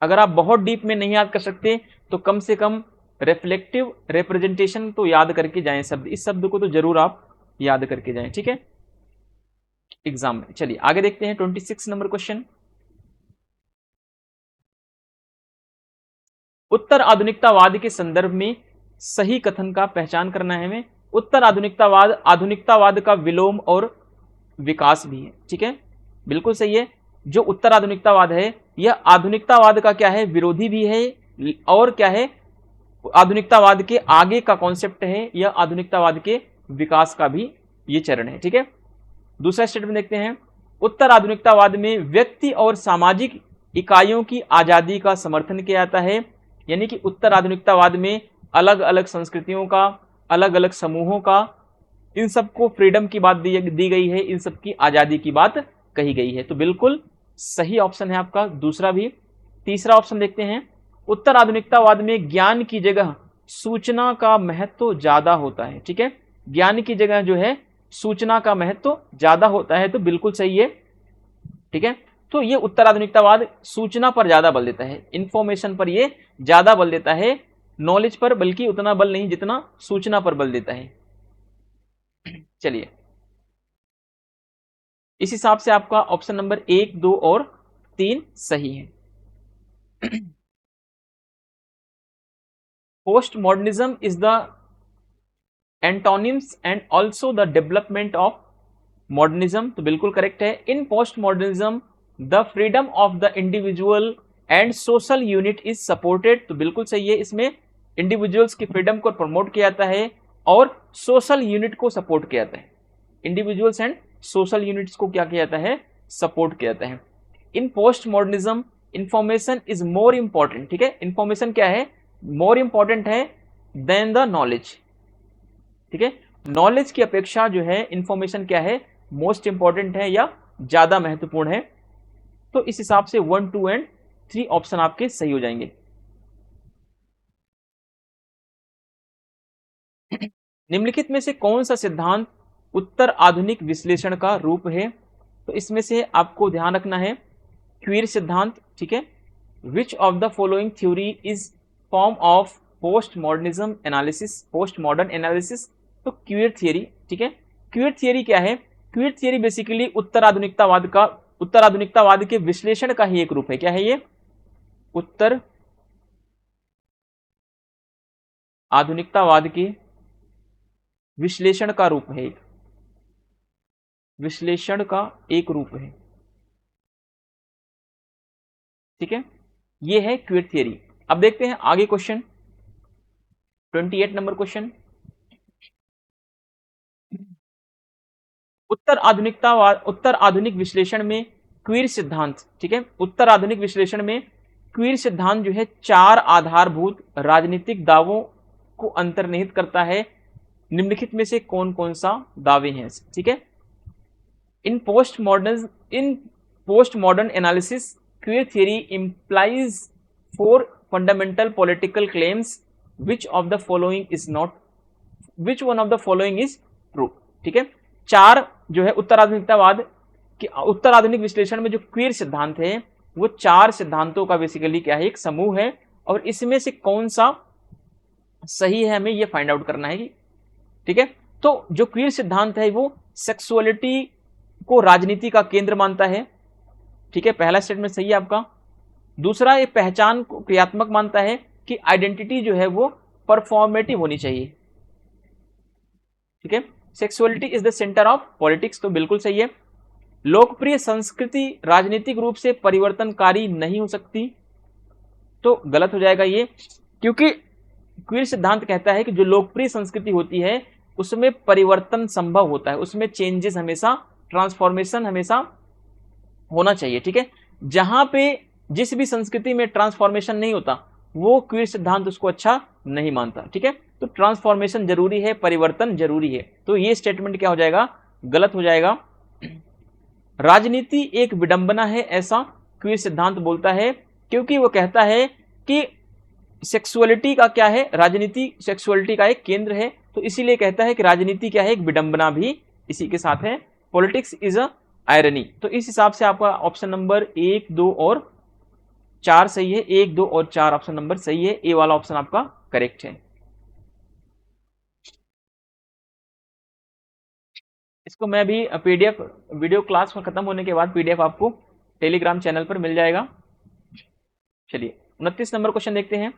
अगर आप बहुत डीप में नहीं याद कर सकते तो कम से कम रिफ्लेक्टिव रिप्रेजेंटेशन तो याद करके जाएं शब्द, इस शब्द को तो जरूर आप याद करके जाएं। ठीक है, एग्जाम में। चलिए आगे देखते हैं 26 नंबर क्वेश्चन। उत्तर आधुनिकतावाद के संदर्भ में सही कथन का पहचान करना है हमें। उत्तर आधुनिकतावाद आधुनिकतावाद का विलोम और विकास भी है। ठीक है, बिल्कुल सही है। जो उत्तर आधुनिकतावाद है यह आधुनिकतावाद का क्या है, विरोधी भी है, और क्या है, आधुनिकतावाद के आगे का कॉन्सेप्ट है, यह आधुनिकतावाद के विकास का भी ये चरण है। ठीक है, दूसरा स्टेटमेंट देखते हैं। उत्तर आधुनिकतावाद में व्यक्ति और सामाजिक इकाइयों की आजादी का समर्थन किया जाता है, यानी कि उत्तर आधुनिकतावाद में अलग अलग संस्कृतियों का, अलग अलग समूहों का, इन सबको फ्रीडम की बात दी गई है, इन सबकी आजादी की बात कही गई है। तो बिल्कुल सही ऑप्शन है आपका दूसरा भी। तीसरा ऑप्शन देखते हैं। उत्तर आधुनिकतावाद में ज्ञान की जगह सूचना का महत्व ज्यादा होता है। ठीक है, ज्ञान की जगह जो है सूचना का महत्व ज्यादा होता है, तो बिल्कुल सही है। ठीक है, तो ये उत्तर आधुनिकतावाद सूचना पर ज्यादा बल देता है, इंफॉर्मेशन पर ये ज्यादा बल देता है, नॉलेज पर बल्कि उतना बल नहीं जितना सूचना पर बल देता है। चलिए, इस हिसाब से आपका ऑप्शन नंबर 1, 2 और 3 सही है। Post modernism is the antonyms and also the development of modernism, तो बिल्कुल करेक्ट है। In post modernism the freedom of the individual and social unit is supported, तो बिल्कुल सही है। इसमें इंडिविजुअल्स की फ्रीडम को प्रमोट किया जाता है और सोशल यूनिट को सपोर्ट किया जाता है। इंडिविजुअल्स एंड सोशल यूनिट्स को क्या किया जाता है, सपोर्ट किया जाता है। In post modernism information is more important. ठीक है, इंफॉर्मेशन क्या है, मोर इंपॉर्टेंट है देन द नॉलेज। ठीक है, नॉलेज की अपेक्षा जो है इंफॉर्मेशन क्या है, मोस्ट इंपॉर्टेंट है या ज्यादा महत्वपूर्ण है। तो इस हिसाब से 1, 2 एंड 3 ऑप्शन आपके सही हो जाएंगे। निम्नलिखित में से कौन सा सिद्धांत उत्तर आधुनिक विश्लेषण का रूप है, तो इसमें से आपको ध्यान रखना है क्वीर सिद्धांत। ठीक है, which of the following theory is form of post modernism analysis, post modern analysis, तो क्वीर थियरी। ठीक है, क्वीर थियरी क्या है, क्वीर थियरी बेसिकली उत्तर आधुनिकतावाद के विश्लेषण का ही एक रूप है। क्या है ये, उत्तर आधुनिकतावाद के विश्लेषण का रूप है, विश्लेषण का एक रूप है। ठीक है, ये है क्वीर थियरी। अब देखते हैं आगे क्वेश्चन 28 नंबर क्वेश्चन। उत्तर आधुनिक विश्लेषण में क्वीर सिद्धांत। ठीक है, उत्तर आधुनिक विश्लेषण में क्वीर सिद्धांत जो है 4 आधारभूत राजनीतिक दावों को अंतर्निहित करता है। निम्नलिखित में से कौन कौन सा दावे हैं। ठीक है, in post modern analysis queer theory implies 4 fundamental political claims, which one of the following is true. ठीक है, 4 जो है उत्तर आधुनिक विश्लेषण में जो क्वीर सिद्धांत है वो 4 सिद्धांतों का बेसिकली क्या है, एक समूह है, और इसमें से कौन सा सही है हमें ये फाइंड आउट करना है। ठीक है, तो जो क्वीर सिद्धांत है वो सेक्सुअलिटी को राजनीति का केंद्र मानता है। ठीक है, पहला स्टेटमेंट सही है आपका। दूसरा, ये पहचान को क्रियात्मक मानता है कि आइडेंटिटी जो है वो परफॉर्मेटिव होनी चाहिए। ठीक है, sexuality is the centre of politics, तो बिल्कुल सही है। लोकप्रिय संस्कृति राजनीतिक रूप से परिवर्तनकारी नहीं हो सकती, तो गलत हो जाएगा ये, क्योंकि क्वीर सिद्धांत कहता है कि जो लोकप्रिय संस्कृति होती है उसमें परिवर्तन संभव होता है, उसमें चेंजेस हमेशा ट्रांसफॉर्मेशन हमेशा होना चाहिए, ठीक है। जहां पे जिस भी संस्कृति में ट्रांसफॉर्मेशन नहीं होता वो क्वीर सिद्धांत उसको अच्छा नहीं मानता, ठीक है। तो ट्रांसफॉर्मेशन जरूरी है, परिवर्तन जरूरी है। तो ये स्टेटमेंट क्या हो जाएगा, गलत हो जाएगा। राजनीति एक विडंबना है ऐसा क्वीर सिद्धांत बोलता है, क्योंकि वो कहता है कि सेक्सुअलिटी का क्या है, राजनीति सेक्सुअलिटी का एक केंद्र है, तो इसीलिए कहता है कि राजनीति क्या है, एक विडंबना भी इसी के साथ है। Politics is a irony. तो इस हिसाब से आपका ऑप्शन नंबर 1, 2 और 4 सही है। 1, 2 और 4 ऑप्शन नंबर सही है। ए वाला ऑप्शन आपका करेक्ट है। इसको मैं भी पीडीएफ, वीडियो क्लास खत्म होने के बाद पीडीएफ आपको टेलीग्राम चैनल पर मिल जाएगा। चलिए 29 नंबर क्वेश्चन देखते हैं।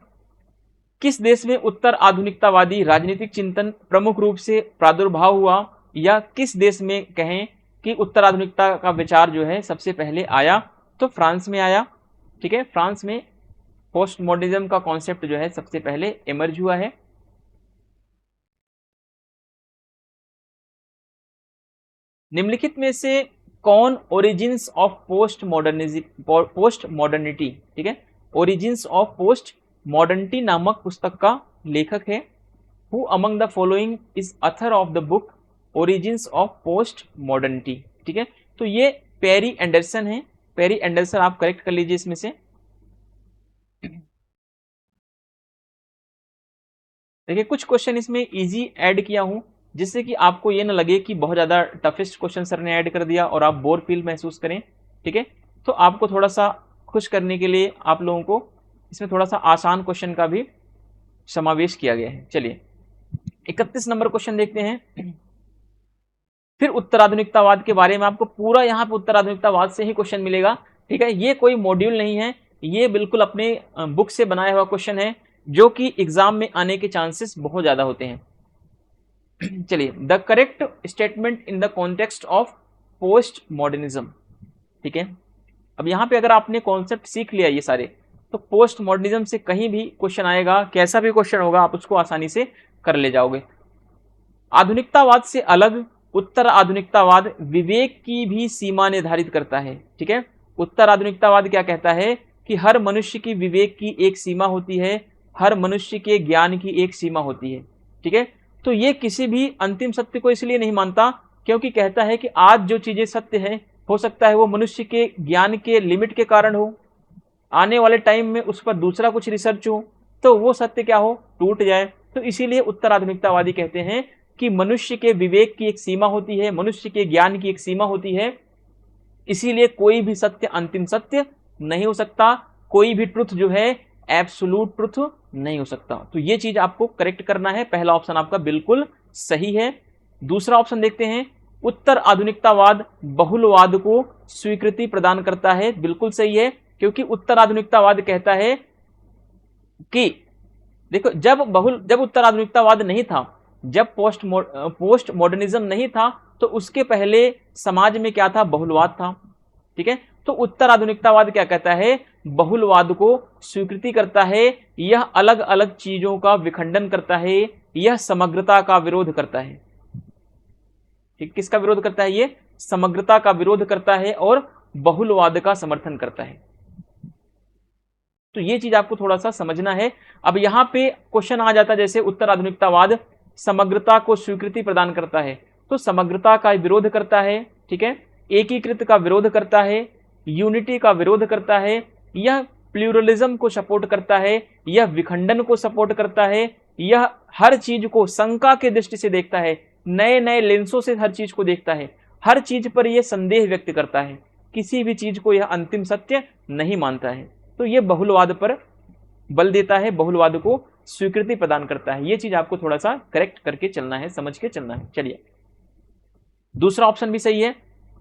किस देश में उत्तर आधुनिकतावादी राजनीतिक चिंतन प्रमुख रूप से प्रादुर्भाव हुआ, या किस देश में कहें कि उत्तर आधुनिकता का विचार जो है सबसे पहले आया? तो फ्रांस में आया, ठीक है। फ्रांस में पोस्ट मॉडर्निज्म का कॉन्सेप्ट जो है सबसे पहले इमर्ज हुआ है। निम्नलिखित में से कौन ओरिजिन्स ऑफ पोस्ट मॉडर्निटी, ठीक है, ओरिजिन्स ऑफ पोस्ट मॉडर्निटी नामक पुस्तक का लेखक है? Who among the following is author of the book origins of post modernity, ठीक है। तो ये पेरी एंडरसन है। पेरी एंडरसन आप करेक्ट कर लीजिए इसमें से। देखिए कुछ क्वेश्चन इसमें इजी ऐड किया हूं, जिससे कि आपको ये ना लगे कि बहुत ज्यादा टफेस्ट क्वेश्चन सर ने ऐड कर दिया और आप बोर फील महसूस करें, ठीक है। तो आपको थोड़ा सा खुश करने के लिए आप लोगों को इसमें थोड़ा सा आसान क्वेश्चन का भी समावेश किया गया है। चलिए 31 नंबर क्वेश्चन देखते हैं। फिर उत्तराधुनिकतावाद के बारे में आपको पूरा यहाँ पे उत्तराधुनिकतावाद से ही क्वेश्चन मिलेगा, ठीक है। ये कोई मॉड्यूल नहीं है, ये बिल्कुल अपने बुक से बनाया हुआ क्वेश्चन है, जो कि एग्जाम में आने के चांसेस बहुत ज्यादा होते हैं। चलिए, the correct statement in the context of post modernism, ठीक है। अब यहाँ पे अगर आपने कॉन्सेप्ट सीख लिया ये सारे, तो पोस्ट मॉडर्निज्म से कहीं भी क्वेश्चन आएगा, कैसा भी क्वेश्चन होगा, आप उसको आसानी से कर ले जाओगे। आधुनिकतावाद से अलग उत्तर आधुनिकतावाद विवेक की भी सीमा निर्धारित करता है, ठीक है। उत्तर आधुनिकतावाद क्या कहता है कि हर मनुष्य की विवेक की एक सीमा होती है, हर मनुष्य के ज्ञान की एक सीमा होती है, ठीक है। तो ये किसी भी अंतिम सत्य को इसलिए नहीं मानता क्योंकि कहता है कि आज जो चीजें सत्य है, हो सकता है वो मनुष्य के ज्ञान के लिमिट के कारण हो, आने वाले टाइम में उस पर दूसरा कुछ रिसर्च हो तो वो सत्य क्या हो, टूट जाए। तो इसीलिए उत्तर आधुनिकतावादी कहते हैं कि मनुष्य के विवेक की एक सीमा होती है, मनुष्य के ज्ञान की एक सीमा होती है, इसीलिए कोई भी सत्य अंतिम सत्य नहीं हो सकता, कोई भी ट्रुथ जो है एब्सोल्यूट ट्रुथ नहीं हो सकता। तो ये चीज आपको करेक्ट करना है। पहला ऑप्शन आपका बिल्कुल सही है। दूसरा ऑप्शन देखते हैं, उत्तर आधुनिकतावाद बहुलवाद को स्वीकृति प्रदान करता है, बिल्कुल सही है, क्योंकि उत्तर आधुनिकतावाद कहता है कि देखो जब उत्तर आधुनिकतावाद नहीं था, जब पोस्ट मॉडर्निज्म नहीं था, तो उसके पहले समाज में क्या था, बहुलवाद था, ठीक है। तो उत्तर आधुनिकतावाद क्या कहता है, बहुलवाद को स्वीकृति करता है, यह अलग अलग चीजों का विखंडन करता है, यह समग्रता का विरोध करता है, ठीक। किसका विरोध करता है, ये समग्रता का विरोध करता है और बहुलवाद का समर्थन करता है। तो ये चीज आपको थोड़ा सा समझना है। अब यहां पे क्वेश्चन आ जाता है, जैसे उत्तर आधुनिकतावाद समग्रता को स्वीकृति प्रदान करता है, तो समग्रता का विरोध करता है, ठीक है, एकीकृत का विरोध करता है, यूनिटी का विरोध करता है, यह प्लूरलिज्म को सपोर्ट करता है, यह विखंडन को सपोर्ट करता है, यह हर चीज को शंका के दृष्टि से देखता है, नए नए लेंसों से हर चीज को देखता है, हर चीज पर यह संदेह व्यक्त करता है, किसी भी चीज को यह अंतिम सत्य नहीं मानता है। तो यह बहुलवाद पर बल देता है, बहुलवाद को स्वीकृति प्रदान करता है। यह चीज आपको थोड़ा सा करेक्ट करके चलना है, समझ के चलना है। चलिए दूसरा ऑप्शन भी सही है।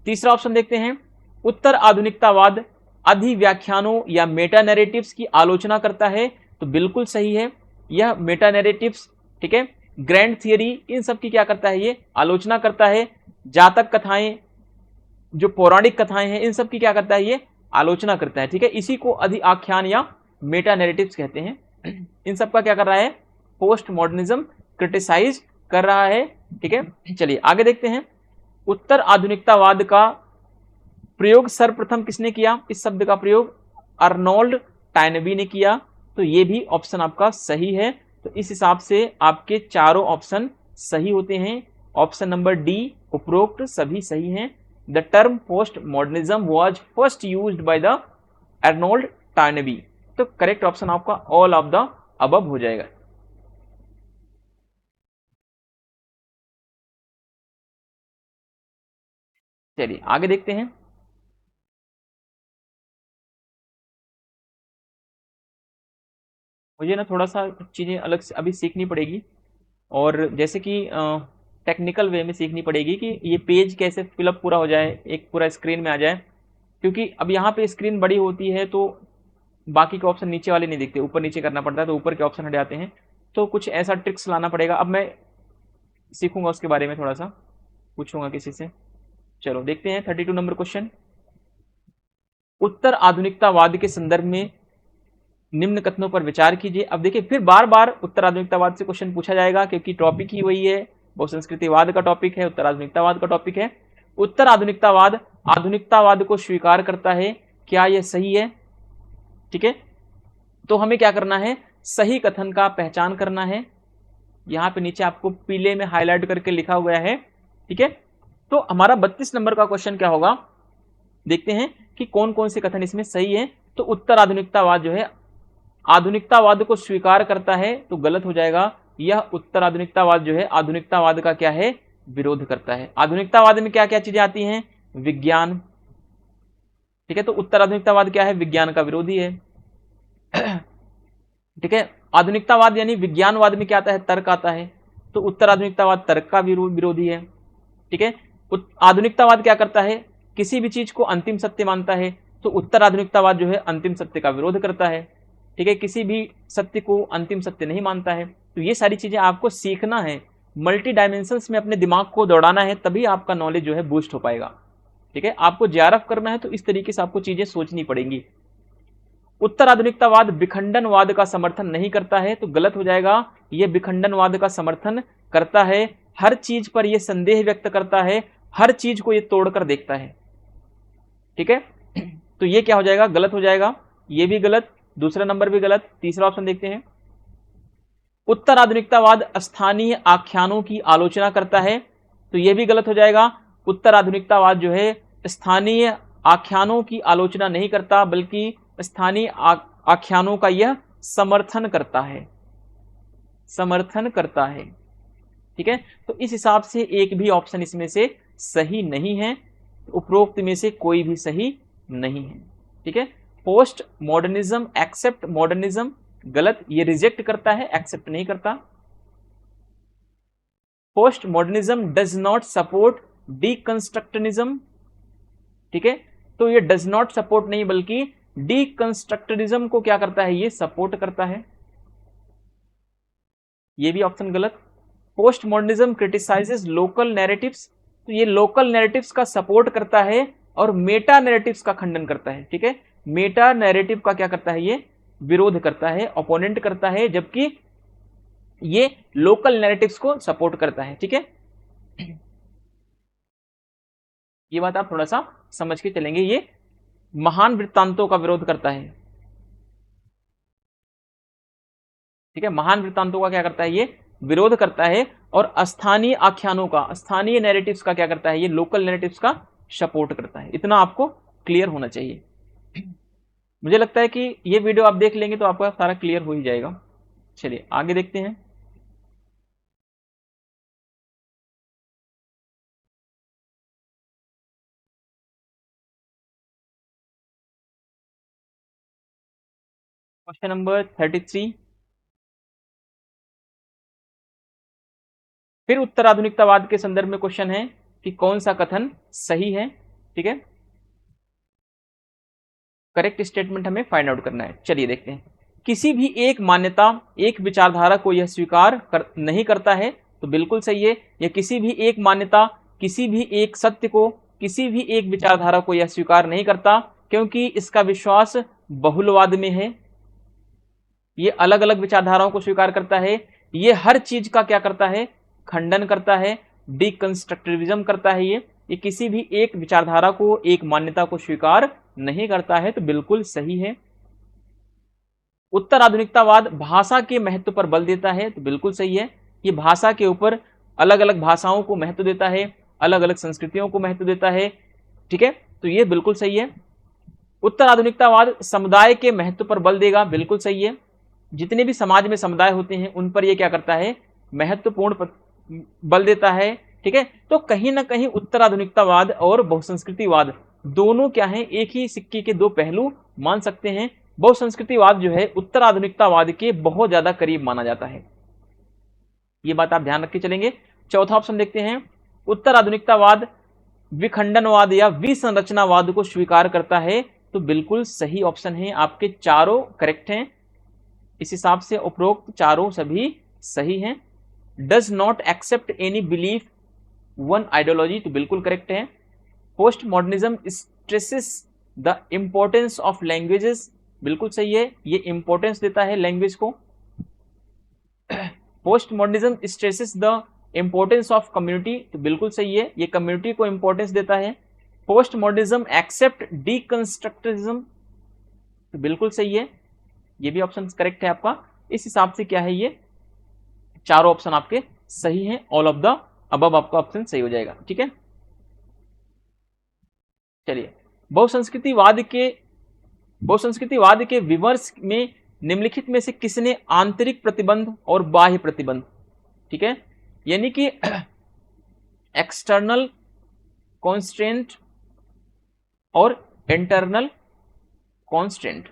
तीसरा ऑप्शन देखते हैं, उत्तर आधुनिकतावाद अधिव्याख्यानों या मेटा नैरेटिव्स की आलोचना करता है, तो बिल्कुल सही है, यह मेटा नैरेटिव्स, ठीक है, ग्रैंड थियरी, इन सब की क्या करता है, ये आलोचना करता है। जातक कथाएं, जो पौराणिक कथाएं हैं, इन सब की क्या करता है, ये आलोचना करता है, ठीक है। इसी को अधि आख्यान या मेटा नैरेटिव्स कहते हैं। इन सब का क्या कर रहा है, पोस्ट मॉडर्निज्म क्रिटिसाइज कर रहा है, ठीक है। चलिए आगे देखते हैं, उत्तर आधुनिकतावाद का प्रयोग सर्वप्रथम किसने किया? इस शब्द का प्रयोग अर्नोल्ड टाइनबी ने किया। तो ये भी ऑप्शन आपका सही है। तो इस हिसाब से आपके चारों ऑप्शन सही होते हैं। ऑप्शन नंबर डी उपरोक्त सभी सही हैं। The term post modernism was first used by the Arnold Toynbee. तो करेक्ट ऑप्शन आपका ऑल ऑफ द अबव हो जाएगा। चलिए आगे देखते हैं। मुझे ना थोड़ा सा चीजें अलग से अभी सीखनी पड़ेगी, और जैसे कि टेक्निकल वे में सीखनी पड़ेगी कि ये पेज कैसे फिलअप पूरा हो जाए, एक पूरा स्क्रीन में आ जाए। क्योंकि अब यहाँ पे स्क्रीन बड़ी होती है तो बाकी के ऑप्शन नीचे वाले नहीं दिखते, ऊपर नीचे करना पड़ता है, तो ऊपर के ऑप्शन हट जाते हैं। तो कुछ ऐसा ट्रिक्स लाना पड़ेगा। अब मैं सीखूंगा उसके बारे में, थोड़ा सा पूछूंगा किसी से। चलो देखते हैं 32 नंबर क्वेश्चन। उत्तर आधुनिकतावाद के संदर्भ में निम्न कथनों पर विचार कीजिए। अब देखिए फिर बार बार उत्तर आधुनिकतावाद से क्वेश्चन पूछा जाएगा, क्योंकि टॉपिक ही वही है, बहुसंस्कृतिवाद का टॉपिक है, उत्तर आधुनिकतावाद का टॉपिक है। उत्तर आधुनिकतावाद आधुनिकतावाद को स्वीकार करता है, क्या यह सही है? ठीक है, तो हमें क्या करना है? सही कथन का पहचान करना है। यहां पे नीचे आपको पीले में हाईलाइट करके लिखा हुआ है। ठीक है, तो हमारा 32 नंबर का क्वेश्चन क्या होगा, देखते हैं कि कौन कौन से कथन इसमें सही है। तो उत्तर आधुनिकतावाद जो है आधुनिकतावाद को स्वीकार करता है, तो गलत हो जाएगा। यह उत्तर आधुनिकतावाद जो है आधुनिकतावाद का क्या है? विरोध करता है। आधुनिकतावाद में क्या क्या चीजें आती हैं? विज्ञान। ठीक है, तो उत्तर आधुनिकतावाद क्या है? विज्ञान का विरोधी है। ठीक है, आधुनिकतावाद यानी विज्ञानवाद में क्या आता है? तर्क आता है। तो उत्तर आधुनिकतावाद तर्क का विरोधी है। ठीक है, आधुनिकतावाद क्या करता है? किसी भी चीज को अंतिम सत्य मानता है। तो उत्तर आधुनिकतावाद जो है अंतिम सत्य का विरोध करता है। ठीक है, किसी भी सत्य को अंतिम सत्य नहीं मानता है। तो ये सारी चीजें आपको सीखना है, मल्टी डायमेंशंस में अपने दिमाग को दौड़ाना है, तभी आपका नॉलेज जो है बूस्ट हो पाएगा। ठीक है, आपको जेआरएफ करना है तो इस तरीके से आपको चीजें सोचनी पड़ेंगी। उत्तर आधुनिकतावाद विखंडनवाद का समर्थन नहीं करता है, तो गलत हो जाएगा। यह विखंडनवाद का समर्थन करता है, हर चीज पर यह संदेह व्यक्त करता है, हर चीज को यह तोड़कर देखता है। ठीक है, तो ये क्या हो जाएगा? गलत हो जाएगा। ये भी गलत, दूसरा नंबर भी गलत। तीसरा ऑप्शन देखते हैं। उत्तर आधुनिकतावाद स्थानीय आख्यानों की आलोचना करता है, तो यह भी गलत हो जाएगा। उत्तर आधुनिकतावाद जो है स्थानीय आख्यानों की आलोचना नहीं करता, बल्कि स्थानीय आख्यानों का यह समर्थन करता है, समर्थन करता है। ठीक है, तो इस हिसाब से एक भी ऑप्शन इसमें से सही नहीं है, उपरोक्त में से कोई भी सही नहीं है। ठीक है, पोस्ट मॉडर्निज्म एक्सेप्ट मॉडर्निज्म गलत, ये रिजेक्ट करता है, एक्सेप्ट नहीं करता। Post modernism does not support deconstructionism. ठीक है, तो ये डज नॉट सपोर्ट नहीं, बल्कि डीकंस्ट्रक्टिनिज्म को क्या करता है? ये सपोर्ट करता है। ये भी ऑप्शन गलत। Post modernism criticises local narratives, तो ये लोकल नैरेटिव्स का सपोर्ट करता है और मेटा नैरेटिव्स का खंडन करता है। ठीक है, मेटा नैरेटिव का क्या करता है? ये विरोध करता है, ओपोनेंट करता है, जबकि ये लोकल नैरेटिव्स को सपोर्ट करता है। ठीक है, ये बात आप थोड़ा सा समझ के चलेंगे। ये महान वृत्तांतों का विरोध करता है। ठीक है, महान वृत्तांतों का क्या करता है? ये विरोध करता है। और स्थानीय आख्यानों का, स्थानीय नैरेटिव्स का क्या करता है? ये लोकल नैरेटिव्स का सपोर्ट करता है। इतना आपको क्लियर होना चाहिए। मुझे लगता है कि ये वीडियो आप देख लेंगे तो आपका सारा क्लियर हो ही जाएगा। चलिए आगे देखते हैं। Question number 33। फिर उत्तर आधुनिकतावाद के संदर्भ में क्वेश्चन है कि कौन सा कथन सही है। ठीक है, करेक्ट स्टेटमेंट हमें फाइंड आउट करना है। चलिए देखते हैं। किसी भी एक मान्यता, एक विचारधारा को यह स्वीकार नहीं करता है, तो बिल्कुल सही है। या किसी भी एक मान्यता, किसी भी एक सत्य को, किसी भी एक विचारधारा को यह स्वीकार नहीं करता, क्योंकि इसका विश्वास बहुलवाद में है। ये अलग अलग विचारधाराओं को स्वीकार करता है। ये हर चीज का क्या करता है? खंडन करता है, डिकंस्ट्रक्टिविज्म करता है ये। ये किसी भी एक विचारधारा को, एक मान्यता को स्वीकार नहीं करता है, तो बिल्कुल सही है। उत्तर आधुनिकतावाद भाषा के महत्व पर बल देता है, तो बिल्कुल सही है। ये भाषा के ऊपर अलग अलग भाषाओं को महत्व देता है, अलग अलग संस्कृतियों को महत्व देता है, ठीक है, तो ये बिल्कुल सही है। उत्तर आधुनिकतावाद समुदाय के महत्व पर बल देगा, बिल्कुल सही है। जितने भी समाज में समुदाय होते हैं उन पर ये क्या करता है, महत्वपूर्ण बल देता है, ठीक है। तो कहीं ना कहीं उत्तर आधुनिकतावाद और बहुसंस्कृतिवाद दोनों क्या है, एक ही सिक्के के दो पहलू मान सकते हैं। बहुसंस्कृतिवाद जो है उत्तर आधुनिकतावाद के बहुत ज्यादा करीब माना जाता है, ये बात आप ध्यान रख के चलेंगे। चौथा ऑप्शन देखते हैं, उत्तर आधुनिकतावाद विखंडनवाद या विसंरचनावाद को स्वीकार करता है, तो बिल्कुल सही ऑप्शन है, आपके चारों करेक्ट हैं। इस हिसाब से उपरोक्त चारों सभी सही हैं। Does not accept any belief one ideology, तो बिल्कुल करेक्ट है। Post modernism stresses the importance of languages, बिल्कुल सही है, ये इंपॉर्टेंस देता है लैंग्वेज को। Post modernism stresses the importance of community, तो बिल्कुल सही है, ये कम्युनिटी को इंपॉर्टेंस देता है। पोस्ट मॉडर्निज्म एक्सेप्ट डीकंस्ट्रक्टिविज्म, तो बिल्कुल सही है, ये भी ऑप्शन करेक्ट है आपका। इस हिसाब से क्या है, ये चारों ऑप्शन आपके सही हैं, ऑल ऑफ द अबव आपका ऑप्शन सही हो जाएगा, ठीक है। चलिए, बहुसंस्कृतिवाद के विमर्श में निम्नलिखित में से किसने आंतरिक प्रतिबंध और बाह्य प्रतिबंध, ठीक है, यानी कि एक्सटर्नल कॉन्स्ट्रेंट और इंटरनल कॉन्स्टेंट,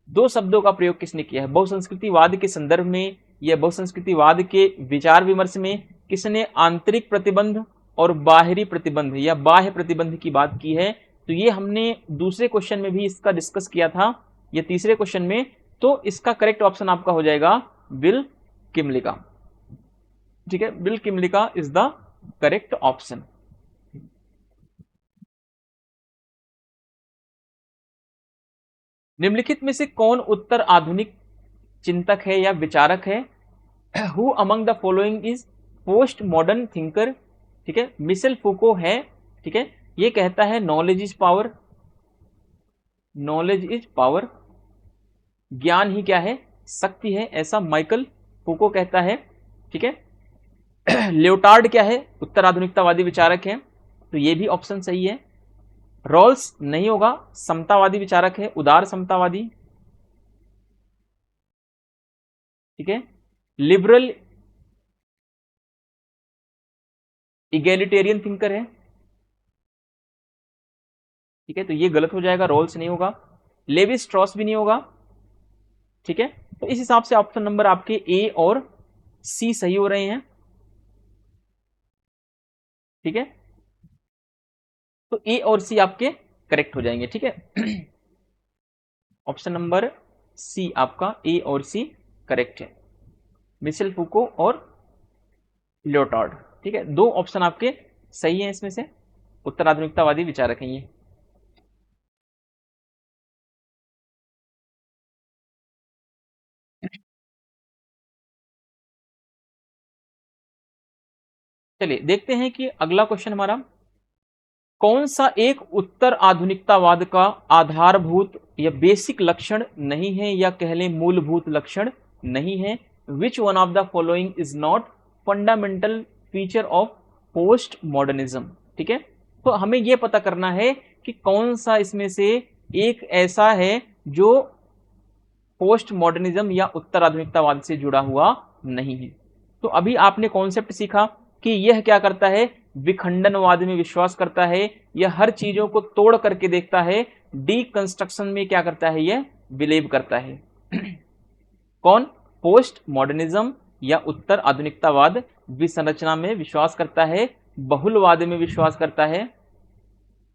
दो शब्दों का प्रयोग किसने किया है बहुसंस्कृतिवाद के संदर्भ में या बहुसंस्कृतिवाद के विचार विमर्श में, किसने आंतरिक प्रतिबंध और बाहरी प्रतिबंध या बाह्य प्रतिबंध की बात की है। तो ये हमने दूसरे क्वेश्चन में भी इसका डिस्कस किया था, ये तीसरे क्वेश्चन में, तो इसका करेक्ट ऑप्शन आपका हो जाएगा विल किमलिका, ठीक है, Will Kymlicka is the correct option. निम्नलिखित में से कौन उत्तर आधुनिक चिंतक है या विचारक है। Who among the following is post modern thinker, ठीक है, मिशेल फूको है, ठीक है, ये कहता है knowledge is power, knowledge is power, ज्ञान ही क्या है, शक्ति है, ऐसा माइकल फूको कहता है, ठीक है। लियोटार्ड क्या है, उत्तर आधुनिकतावादी विचारक है, तो ये भी ऑप्शन सही है। रॉल्स नहीं होगा, समतावादी विचारक है, उदार समतावादी, ठीक है। लिबरल इगैलिटेरियन थिंकर है, ठीक है, तो ये गलत हो जाएगा, रॉल्स नहीं होगा। लेवी स्ट्रॉस भी नहीं होगा, ठीक है। तो इस हिसाब से ऑप्शन नंबर आपके ए और सी सही हो रहे हैं, ठीक है, तो ए और सी आपके करेक्ट हो जाएंगे, ठीक है। ऑप्शन नंबर सी आपका ए और सी करेक्ट है, मिशेल फूको और लियोटार्ड, ठीक है, दो ऑप्शन आपके सही हैं इसमें से, उत्तर आधुनिकतावादी विचारक हैं ये। चलिए देखते हैं कि अगला क्वेश्चन हमारा, कौन सा एक उत्तर आधुनिकतावाद का आधारभूत या बेसिक लक्षण नहीं है, या कह लें मूलभूत लक्षण नहीं है। विच one of the following is not fundamental feature of post modernism, ठीक है, तो हमें यह पता करना है कि कौन सा इसमें से एक ऐसा है जो पोस्ट मॉडर्निज्म या उत्तर आधुनिकतावाद से जुड़ा हुआ नहीं है। तो अभी आपने कॉन्सेप्ट सीखा कि यह क्या करता है, विखंडनवाद में विश्वास करता है, यह हर चीजों को तोड़ करके देखता है, डीकंस्ट्रक्शन में क्या करता है, यह बिलीव करता है। कौन, पोस्ट मॉडर्निज्म या उत्तर आधुनिकतावाद विसंरचना में विश्वास करता है, बहुलवाद में विश्वास करता है,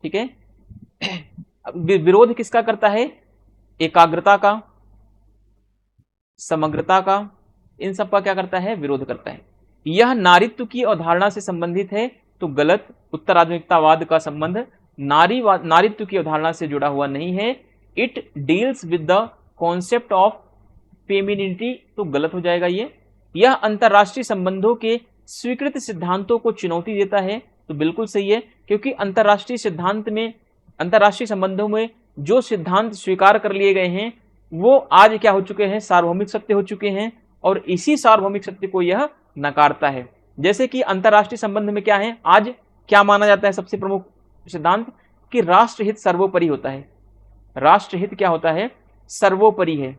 ठीक है। विरोध किसका करता है, एकाग्रता का, समग्रता का, इन सब का क्या करता है, विरोध करता है। यह नारीत्व की अवधारणा से संबंधित है, तो गलत, उत्तर आधुनिकतावाद का संबंध नारीत्व की अवधारणा से जुड़ा हुआ नहीं है। It deals with the concept of femininity, तो गलत हो जाएगा ये। यह अंतरराष्ट्रीय संबंधों के स्वीकृत सिद्धांतों को चुनौती देता है, तो बिल्कुल सही है, क्योंकि अंतरराष्ट्रीय सिद्धांत में, अंतरराष्ट्रीय संबंधों में जो सिद्धांत स्वीकार कर लिए गए हैं वो आज क्या हो चुके हैं, सार्वभौमिक सत्य हो चुके हैं, और इसी सार्वभौमिक सत्य को यह नकारता है। जैसे कि अंतरराष्ट्रीय संबंध में क्या है, आज क्या माना जाता है, सबसे प्रमुख सिद्धांत कि राष्ट्रहित सर्वोपरि होता है। राष्ट्रहित क्या होता है, सर्वोपरि है।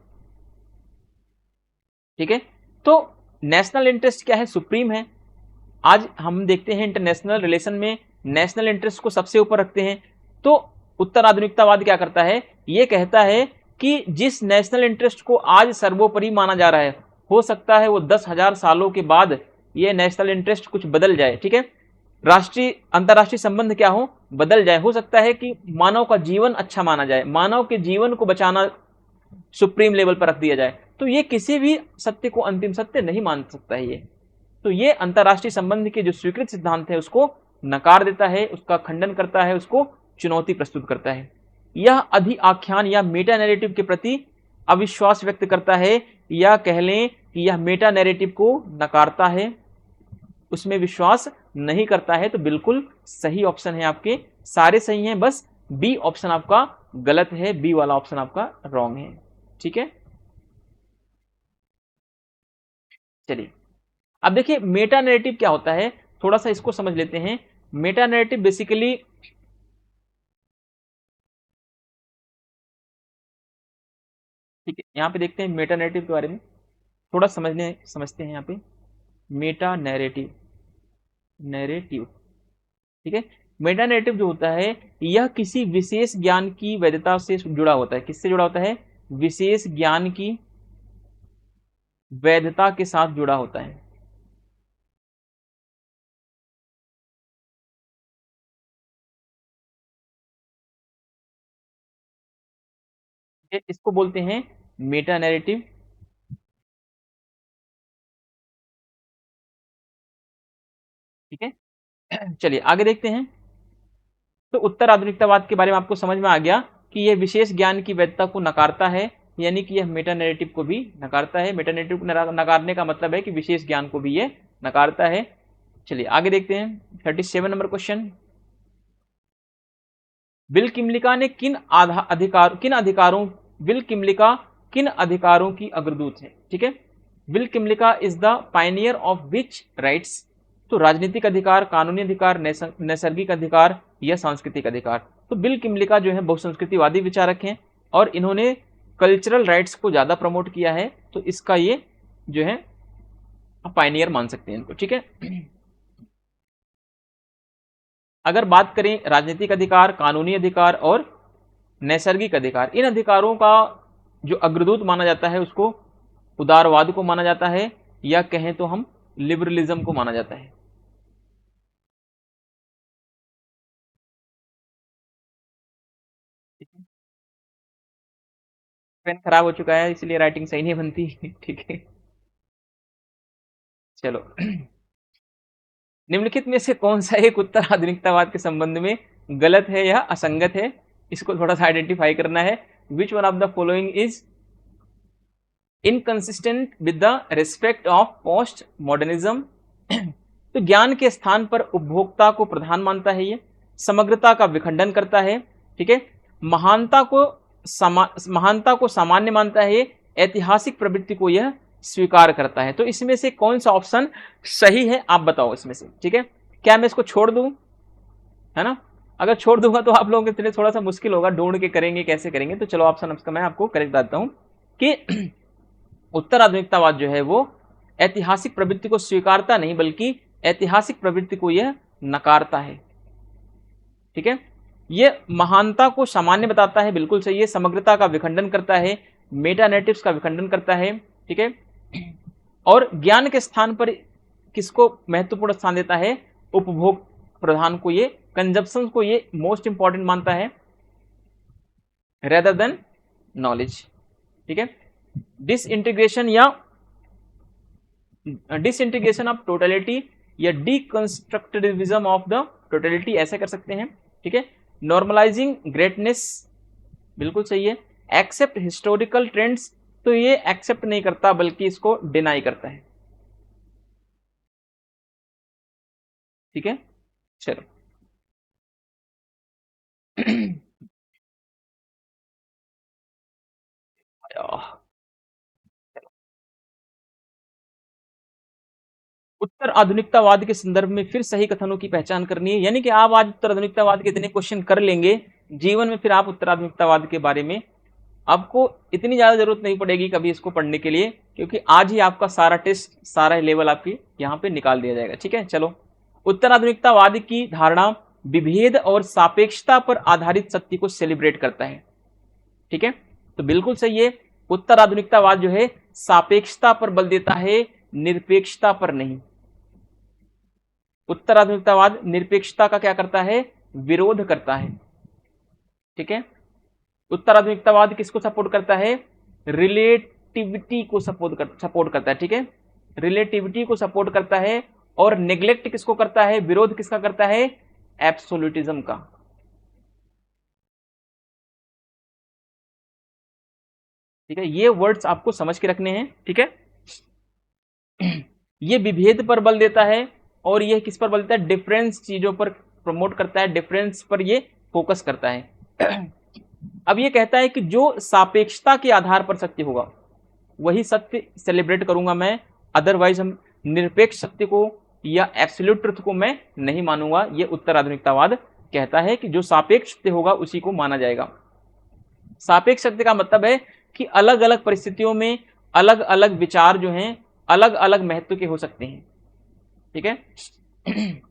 ठीक है, तो नेशनल इंटरेस्ट क्या है, सुप्रीम है। आज हम देखते हैं इंटरनेशनल रिलेशन में नेशनल इंटरेस्ट को सबसे ऊपर रखते हैं। तो उत्तर आधुनिकतावाद क्या करता है, यह कहता है कि जिस नेशनल इंटरेस्ट को आज सर्वोपरि माना जा रहा है, हो सकता है वो 10,000 सालों के बाद ये नेशनल इंटरेस्ट कुछ बदल जाए। ठीक है, राष्ट्रीय अंतरराष्ट्रीय संबंध क्या हो, बदल जाए। हो सकता है कि मानव का जीवन अच्छा माना जाए, मानव के जीवन को बचाना सुप्रीम लेवल पर रख दिया जाए, तो ये किसी भी सत्य को अंतिम सत्य नहीं मान सकता है ये। तो ये अंतरराष्ट्रीय संबंध के जो स्वीकृत सिद्धांत है उसको नकार देता है, उसका खंडन करता है, उसको चुनौती प्रस्तुत करता है। यह अधि आख्यान या मेटा नैरेटिव के प्रति अविश्वास व्यक्त करता है, या कह लें कि यह मेटा नैरेटिव को नकारता है, उसमें विश्वास नहीं करता है। तो बिल्कुल सही ऑप्शन है आपके, सारे सही हैं, बस बी ऑप्शन आपका गलत है, बी वाला ऑप्शन आपका रॉन्ग है। ठीक है, चलिए अब देखिए मेटा नैरेटिव क्या होता है, थोड़ा सा इसको समझ लेते हैं। मेटा नैरेटिव बेसिकली ठीक है, यहां पे देखते हैं मेटा नैरेटिव के बारे में थोड़ा समझते हैं यहाँ पे। मेटा नैरेटिव, नैरेटिव, ठीक है, मेटा नैरेटिव जो होता है यह किसी विशेष ज्ञान की वैधता से जुड़ा होता है। किससे जुड़ा होता है, विशेष ज्ञान की वैधता के साथ जुड़ा होता है। इसको बोलते हैं मेटा नैरेटिव। ठीक है, चलिए आगे देखते हैं। तो उत्तर आधुनिकतावाद के बारे में आपको समझ में आ गया कि यह विशेष ज्ञान की वैधता को नकारता है, यानी कि यह मेटा नैरेटिव को भी नकारता है। मेटा नैरेटिव को नकारने का मतलब है कि विशेष ज्ञान को भी यह नकारता है। चलिए आगे देखते हैं 37 नंबर क्वेश्चन। बिल किमलिका ने बिल किमलिका किन अधिकारों की अग्रदूत है। ठीक है, Bill Kymlicka is the pioneer of which rights. तो राजनीतिक अधिकार, कानूनी अधिकार, नैसर्गिक अधिकार या सांस्कृतिक अधिकार। तो बिल किमलिका जो है बहुसंस्कृतिवादी विचारक हैं और इन्होंने कल्चरल राइट्स को ज्यादा प्रमोट किया है, तो इसका ये जो है पायनियर मान सकते हैं इनको। ठीक है, अगर बात करें राजनीतिक अधिकार, कानूनी अधिकार और नैसर्गिक अधिकार, इन अधिकारों का जो अग्रदूत माना जाता है उसको उदारवाद को माना जाता है, या कहें तो हम लिबरलिज्म को माना जाता है। पेन खराब हो चुका है इसलिए राइटिंग सही नहीं बनती। ठीक है, चलो निम्नलिखित में से कौन सा एक उत्तर आधुनिकतावाद के संबंध में गलत है या असंगत है, इसको थोड़ा सा आइडेंटिफाई करना है। विच one of the following is inconsistent with the respect of post modernism. तो ज्ञान के स्थान पर उपभोक्ता को प्रधान मानता है, ये समग्रता का विखंडन करता है। ठीक है, महानता को सामान्य मानता है, ऐतिहासिक प्रवृत्ति को यह स्वीकार करता है। तो इसमें से कौन सा ऑप्शन सही है आप बताओ इसमें से। ठीक है, क्या मैं इसको छोड़ दूं, है ना, अगर छोड़ दूंगा तो आप लोगों के लिए थोड़ा सा मुश्किल होगा, ढूंढ के करेंगे कैसे करेंगे। तो चलो ऑप्शन मैं आपको करेक्ट बताता हूं कि उत्तर आधुनिकतावाद जो है वो ऐतिहासिक प्रवृत्ति को स्वीकारता नहीं बल्कि ऐतिहासिक प्रवृत्ति को यह नकारता है। ठीक है, यह महानता को सामान्य बताता है, बिल्कुल सही है। समग्रता का विखंडन करता है, मेटा नैरेटिव्स का विखंडन करता है। ठीक है, और ज्ञान के स्थान पर किसको महत्वपूर्ण स्थान देता है, उपभोग प्रधान को, ये कंजप्शन को ये मोस्ट इंपॉर्टेंट मानता है रेदर देन नॉलेज। ठीक है, डिसइंटीग्रेशन ऑफ टोटलिटी या डीकंस्ट्रक्टिविज्म ऑफ द टोटलिटी, ऐसे कर सकते हैं। ठीक है, नॉर्मलाइजिंग ग्रेटनेस, बिल्कुल सही है। एक्सेप्ट हिस्टोरिकल ट्रेंड्स, तो ये एक्सेप्ट नहीं करता बल्कि इसको डिनाई करता है। ठीक है, चलो उत्तर आधुनिकतावाद के संदर्भ में फिर सही कथनों की पहचान करनी है, यानी कि आप आज उत्तर आधुनिकतावाद के इतने क्वेश्चन कर लेंगे जीवन में, फिर आप उत्तर आधुनिकतावाद के बारे में आपको इतनी ज्यादा जरूरत नहीं पड़ेगी कभी इसको पढ़ने के लिए, क्योंकि आज ही आपका सारा टेस्ट, सारा लेवल आपकी यहाँ पे निकाल दिया जाएगा। ठीक है, चलो। उत्तर आधुनिकतावाद की धारणा विभेद और सापेक्षता पर आधारित सत्य को सेलिब्रेट करता है। ठीक है, तो बिल्कुल सही है। उत्तर आधुनिकतावाद जो है सापेक्षता पर बल देता है, निरपेक्षता पर नहीं। उत्तर आधुनिकतावाद निरपेक्षता का क्या करता है, विरोध करता है। ठीक है, उत्तर आधुनिकतावाद किसको सपोर्ट करता है, रिलेटिविटी को सपोर्ट करता है। ठीक है, रिलेटिविटी को सपोर्ट करता है। और नेग्लेक्ट किसको करता है, विरोध किसका करता है, एब्सोल्यूटिज्म का। ठीक है, ये वर्ड्स आपको समझ के रखने हैं। ठीक है, ये विभेद पर बल देता है और ये किस पर बल देता है, डिफरेंस चीजों पर प्रमोट करता है, डिफरेंस पर ये फोकस करता है। अब ये कहता है कि जो सापेक्षता के आधार पर सत्य होगा वही सत्य सेलिब्रेट करूंगा मैं, अदरवाइज हम निरपेक्ष सत्य को या एब्सोल्यूट ट्रुथ को मैं नहीं मानूंगा। ये उत्तर आधुनिकतावाद कहता है कि जो सापेक्ष सत्य होगा उसी को माना जाएगा। सापेक्ष सत्य का मतलब है कि अलग अलग परिस्थितियों में अलग अलग विचार जो हैं अलग अलग महत्व के हो सकते हैं। ठीक है,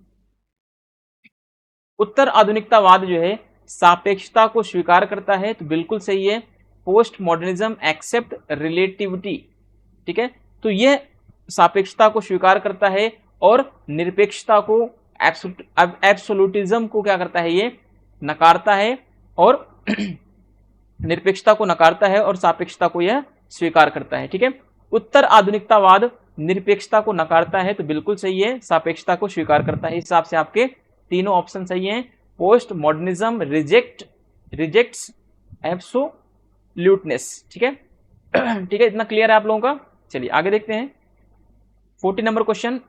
उत्तर आधुनिकतावाद जो है सापेक्षता को स्वीकार करता है, तो बिल्कुल सही है। Post modernism accept relativity. ठीक है, तो यह सापेक्षता को स्वीकार करता है और निरपेक्षता को, एब्सोल्यूटिज्म को क्या करता है, ये नकारता है। और निरपेक्षता को नकारता है और सापेक्षता को यह स्वीकार करता है। ठीक है, उत्तर आधुनिकतावाद निरपेक्षता को नकारता है, तो बिल्कुल सही है, सापेक्षता को स्वीकार करता है। इस हिसाब से आपके तीनों ऑप्शन सही हैं। Post modernism rejects absoluteness. ठीक है, ठीक है, इतना क्लियर है आप लोगों का। चलिए आगे देखते हैं। 40 नंबर क्वेश्चन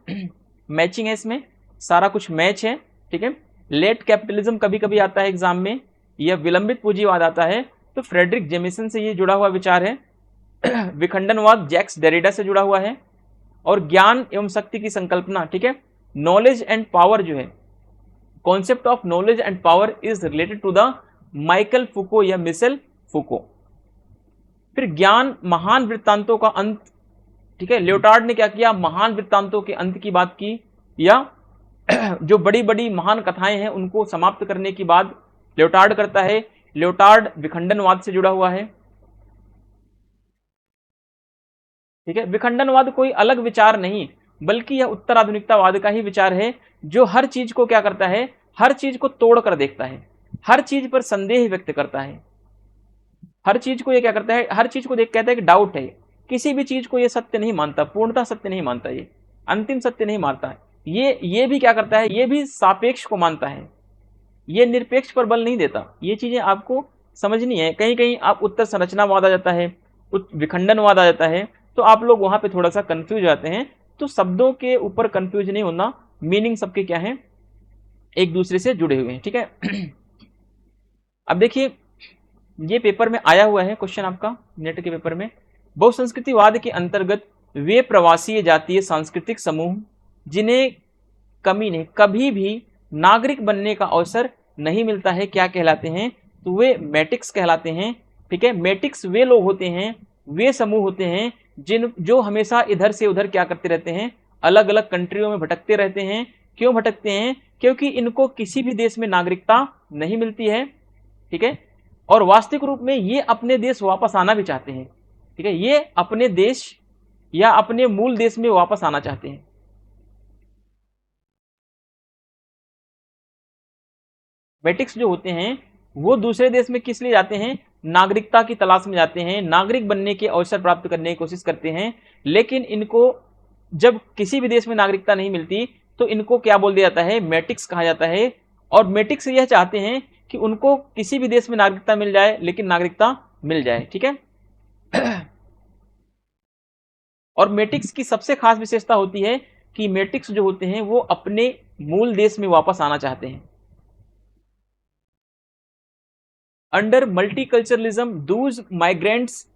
मैचिंग है, इसमें सारा कुछ मैच है। ठीक है, लेट कैपिटलिज्म कभी कभी आता है एग्जाम में, यह विलंबित पूंजीवाद आता है, तो फ्रेडरिक जेमिसन से ये जुड़ा हुआ विचार है। विखंडनवाद जैक्स डेरिडा से जुड़ा हुआ है। और ज्ञान एवं शक्ति की संकल्पना, ठीक है, नॉलेज एंड पावर जो है, concept of knowledge and power is related to the Michael Foucault या मिशेल फुको। फिर ज्ञान महान वृत्तांतों का अंत। ठीक है, लियोटार्ड ने क्या किया, महान वृत्तांतों के अंत की बात की, या जो बड़ी बड़ी महान कथाएं हैं उनको समाप्त करने की बात लियोटार्ड करता है। लियोटार्ड विखंडनवाद से जुड़ा हुआ है। ठीक है, विखंडनवाद कोई अलग विचार नहीं, बल्कि यह उत्तर आधुनिकतावाद का ही विचार है, जो हर चीज को क्या करता है, हर चीज को तोड़ कर देखता है, हर चीज पर संदेह व्यक्त करता है। हर चीज को ये क्या करता है, हर चीज को देख कहता है कि डाउट है, किसी भी चीज को ये सत्य नहीं मानता, पूर्णतः सत्य नहीं मानता, ये अंतिम सत्य नहीं मानता है। ये भी क्या करता है, ये भी सापेक्ष को मानता है, ये निरपेक्ष पर बल नहीं देता। ये चीजें आपको समझनी है। कहीं कहीं आप उत्तर संरचनावाद आ जाता है, विखंडनवाद आ जाता है, तो आप लोग वहां पे थोड़ा सा कंफ्यूज हो जाते हैं। तो शब्दों के ऊपर कंफ्यूज नहीं होना, मीनिंग सबके क्या है, एक दूसरे से जुड़े हुए हैं। ठीक है, अब देखिए ये पेपर में आया हुआ है क्वेश्चन आपका, नेट के पेपर में। बहुसंस्कृतिवाद के अंतर्गत वे प्रवासीय जातीय सांस्कृतिक समूह जिन्हें कभी भी नागरिक बनने का अवसर नहीं मिलता है, क्या कहलाते हैं, तो वे मेटिक्स कहलाते हैं। ठीक है, मेटिक्स वे लोग होते हैं, वे समूह होते हैं जो हमेशा इधर से उधर क्या करते रहते हैं, अलग अलग कंट्रियों में भटकते रहते हैं। क्यों भटकते हैं, क्योंकि इनको किसी भी देश में नागरिकता नहीं मिलती है। ठीक है, और वास्तविक रूप में ये अपने देश वापस आना भी चाहते हैं। ठीक है, ये अपने देश या अपने मूल देश में वापस आना चाहते हैं। मेटिक्स जो होते हैं वो दूसरे देश में किस लिए जाते हैं, नागरिकता की तलाश में जाते हैं, नागरिक बनने के अवसर प्राप्त करने की कोशिश करते हैं। लेकिन इनको जब किसी भी देश में नागरिकता नहीं मिलती तो इनको क्या बोल दिया जाता है, मेटिक्स कहा जाता है। और मेटिक्स यह चाहते हैं कि उनको किसी भी देश में नागरिकता मिल जाए, लेकिन नागरिकता मिल जाए। ठीक है, और मेटिक्स की सबसे खास विशेषता होती है कि मेटिक्स जो होते हैं वो अपने मूल देश में वापस आना चाहते हैं। Under multiculturalism Dooj migrants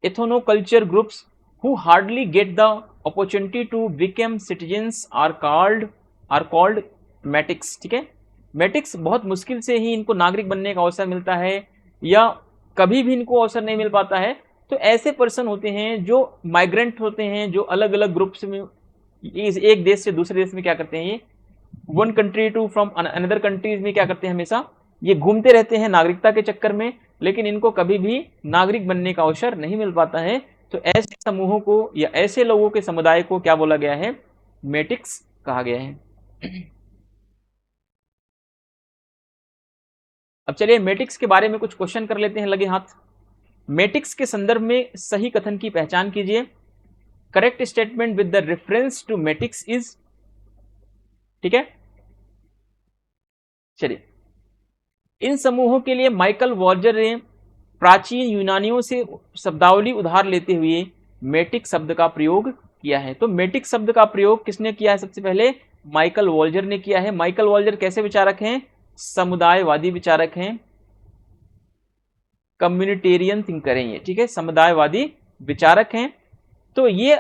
ethnoculture groups who hardly get the opportunity to become citizens are called metics। ठीक है, मेटिक्स बहुत मुश्किल से ही इनको नागरिक बनने का अवसर मिलता है या कभी भी इनको अवसर नहीं मिल पाता है। तो ऐसे पर्सन होते हैं जो माइग्रेंट होते हैं, जो अलग अलग ग्रुप्स में एक देश से दूसरे देश में क्या करते हैं, ये one country to from another countries में क्या करते हैं, हमेशा ये घूमते रहते हैं नागरिकता के चक्कर में, लेकिन इनको कभी भी नागरिक बनने का अवसर नहीं मिल पाता है। तो ऐसे समूहों को या ऐसे लोगों के समुदाय को क्या बोला गया है, मेटिक्स कहा गया है। अब चलिए मेटिक्स के बारे में कुछ क्वेश्चन कर लेते हैं लगे हाथ। मेटिक्स के संदर्भ में सही कथन की पहचान कीजिए। Correct statement with the reference to metics is, ठीक है। चलिए, इन समूहों के लिए माइकल वॉल्जर ने प्राचीन यूनानियों से शब्दावली उधार लेते हुए मेटिक शब्द का प्रयोग किया है। तो मेटिक शब्द का प्रयोग किसने किया है, सबसे पहले माइकल वॉल्जर ने किया है। माइकल वॉल्जर कैसे विचारक हैं, समुदायवादी विचारक हैं, कम्युनिटेरियन थिंकर हैं ये, ठीक है, समुदायवादी विचारक हैं। तो ये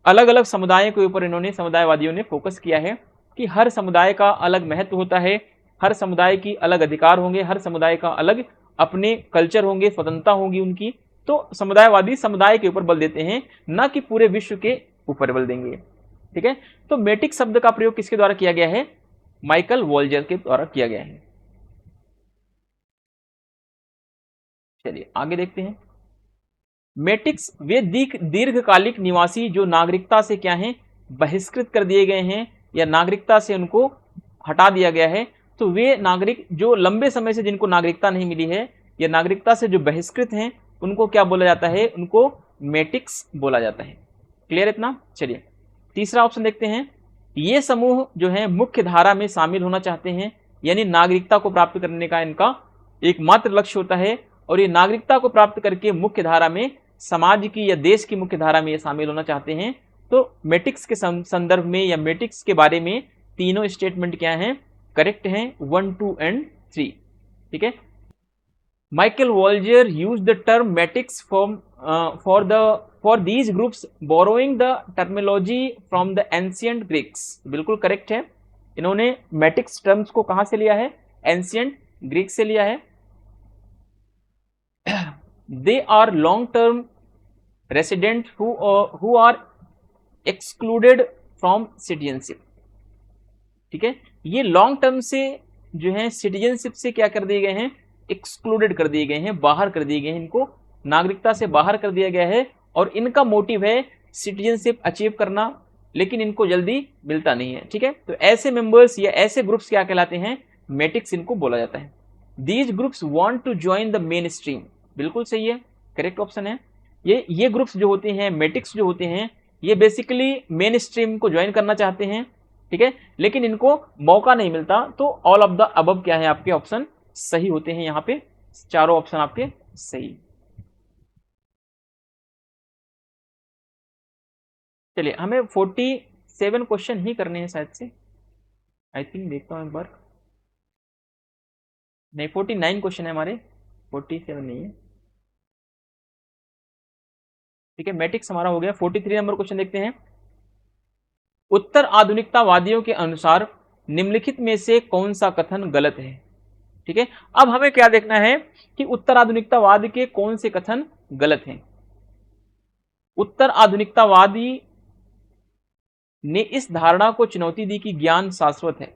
अलग अलग समुदायों के ऊपर इन्होंने, समुदायवादियों ने फोकस किया है कि हर समुदाय का अलग महत्व होता है, हर समुदाय की अलग अधिकार होंगे, हर समुदाय का अलग अपने कल्चर होंगे, स्वतंत्रता होगी उनकी। तो समुदायवादी समुदाय के ऊपर बल देते हैं, ना कि पूरे विश्व के ऊपर बल देंगे, ठीक है। तो मेटिक शब्द का प्रयोग किसके द्वारा किया गया है, माइकल वॉल्जर के द्वारा किया गया है। चलिए आगे देखते हैं। मेटिक्स वे दीर्घकालिक निवासी जो नागरिकता से क्या हैं, बहिष्कृत कर दिए गए हैं या नागरिकता से उनको हटा दिया गया है। तो वे नागरिक जो लंबे समय से जिनको नागरिकता नहीं मिली है या नागरिकता से जो बहिष्कृत हैं, उनको क्या बोला जाता है, उनको मेटिक्स बोला जाता है। क्लियर इतना। चलिए तीसरा ऑप्शन देखते हैं। ये समूह जो है मुख्य धारा में शामिल होना चाहते हैं, यानी नागरिकता को प्राप्त करने का इनका एकमात्र लक्ष्य होता है, और ये नागरिकता को प्राप्त करके मुख्य धारा में, समाज की या देश की मुख्य धारा में ये शामिल होना चाहते हैं। तो मेटिक्स के संदर्भ में या मेटिक्स के बारे में तीनों स्टेटमेंट क्या हैं, करेक्ट हैं, 1, 2 एंड 3, ठीक है। Michael Walzer use the term metics for these groups borrowing the terminology from the ancient Greeks. बिल्कुल करेक्ट है, इन्होंने मेटिक्स टर्म्स को कहां से लिया है, एंशिएंट ग्रीक से लिया है। They are long-term resident who are excluded from citizenship, ठीक है। ये लॉन्ग टर्म से जो है सिटीजनशिप से क्या कर दिए गए हैं, एक्सक्लूडेड कर दिए गए हैं, बाहर कर दिए गए हैं, इनको नागरिकता से बाहर कर दिया गया है, और इनका मोटिव है सिटीजनशिप अचीव करना, लेकिन इनको जल्दी मिलता नहीं है, ठीक है। तो ऐसे मेंबर्स या ऐसे ग्रुप्स क्या कहलाते हैं, मेटिक्स इनको बोला जाता है। These groups want to join the main stream, बिल्कुल सही है, करेक्ट ऑप्शन है। ये ग्रुप्स जो होते हैं, मेटिक्स जो होते हैं, ये बेसिकली मेन स्ट्रीम को ज्वाइन करना चाहते हैं, ठीक है, लेकिन इनको मौका नहीं मिलता। तो ऑल ऑफ द अबव क्या है, आपके ऑप्शन सही होते हैं, यहाँ पे चारों ऑप्शन आपके सही। चलिए हमें 47 क्वेश्चन ही करने हैं शायद से, आई थिंक, देखता हूं एक बार, नहीं 49 क्वेश्चन है हमारे, 47 नहीं है, ठीक है। मैट्रिक्स हमारा हो गया। 43 नंबर क्वेश्चन देखते हैं। उत्तर आधुनिकतावादियों के अनुसार निम्नलिखित में से कौन सा कथन गलत है, ठीक है। अब हमें क्या देखना है कि उत्तर आधुनिकतावाद के कौन से कथन गलत हैं। उत्तर आधुनिकतावादी ने इस धारणा को चुनौती दी कि ज्ञान शाश्वत है,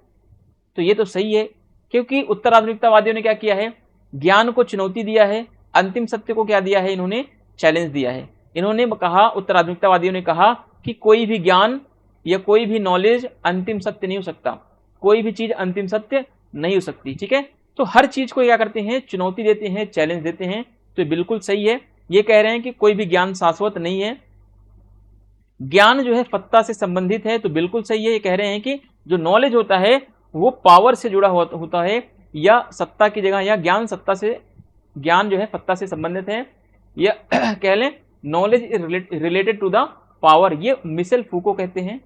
तो ये तो सही है, क्योंकि उत्तर आधुनिकतावादियों ने क्या किया है, ज्ञान को चुनौती दिया है, अंतिम सत्य को क्या दिया है, इन्होंने चैलेंज दिया है। इन्होंने कहा, उत्तर आधुनिकतावादियों ने कहा कि कोई भी ज्ञान या कोई भी नॉलेज अंतिम सत्य नहीं हो सकता, कोई भी चीज अंतिम सत्य नहीं हो सकती, ठीक है। तो हर चीज को क्या करते हैं, चुनौती देते हैं, चैलेंज देते हैं, तो बिल्कुल सही है। ये कह रहे हैं कि कोई भी ज्ञान शाश्वत नहीं है, ज्ञान जो है सत्ता से संबंधित है, तो बिल्कुल सही है। ये कह रहे हैं कि जो नॉलेज होता है वो पावर से जुड़ा होता है, या सत्ता की जगह, या ज्ञान सत्ता से, ज्ञान जो है सत्ता से संबंधित है, या कह लें knowledge is related to the power, ये मिशेल फूको कहते हैं।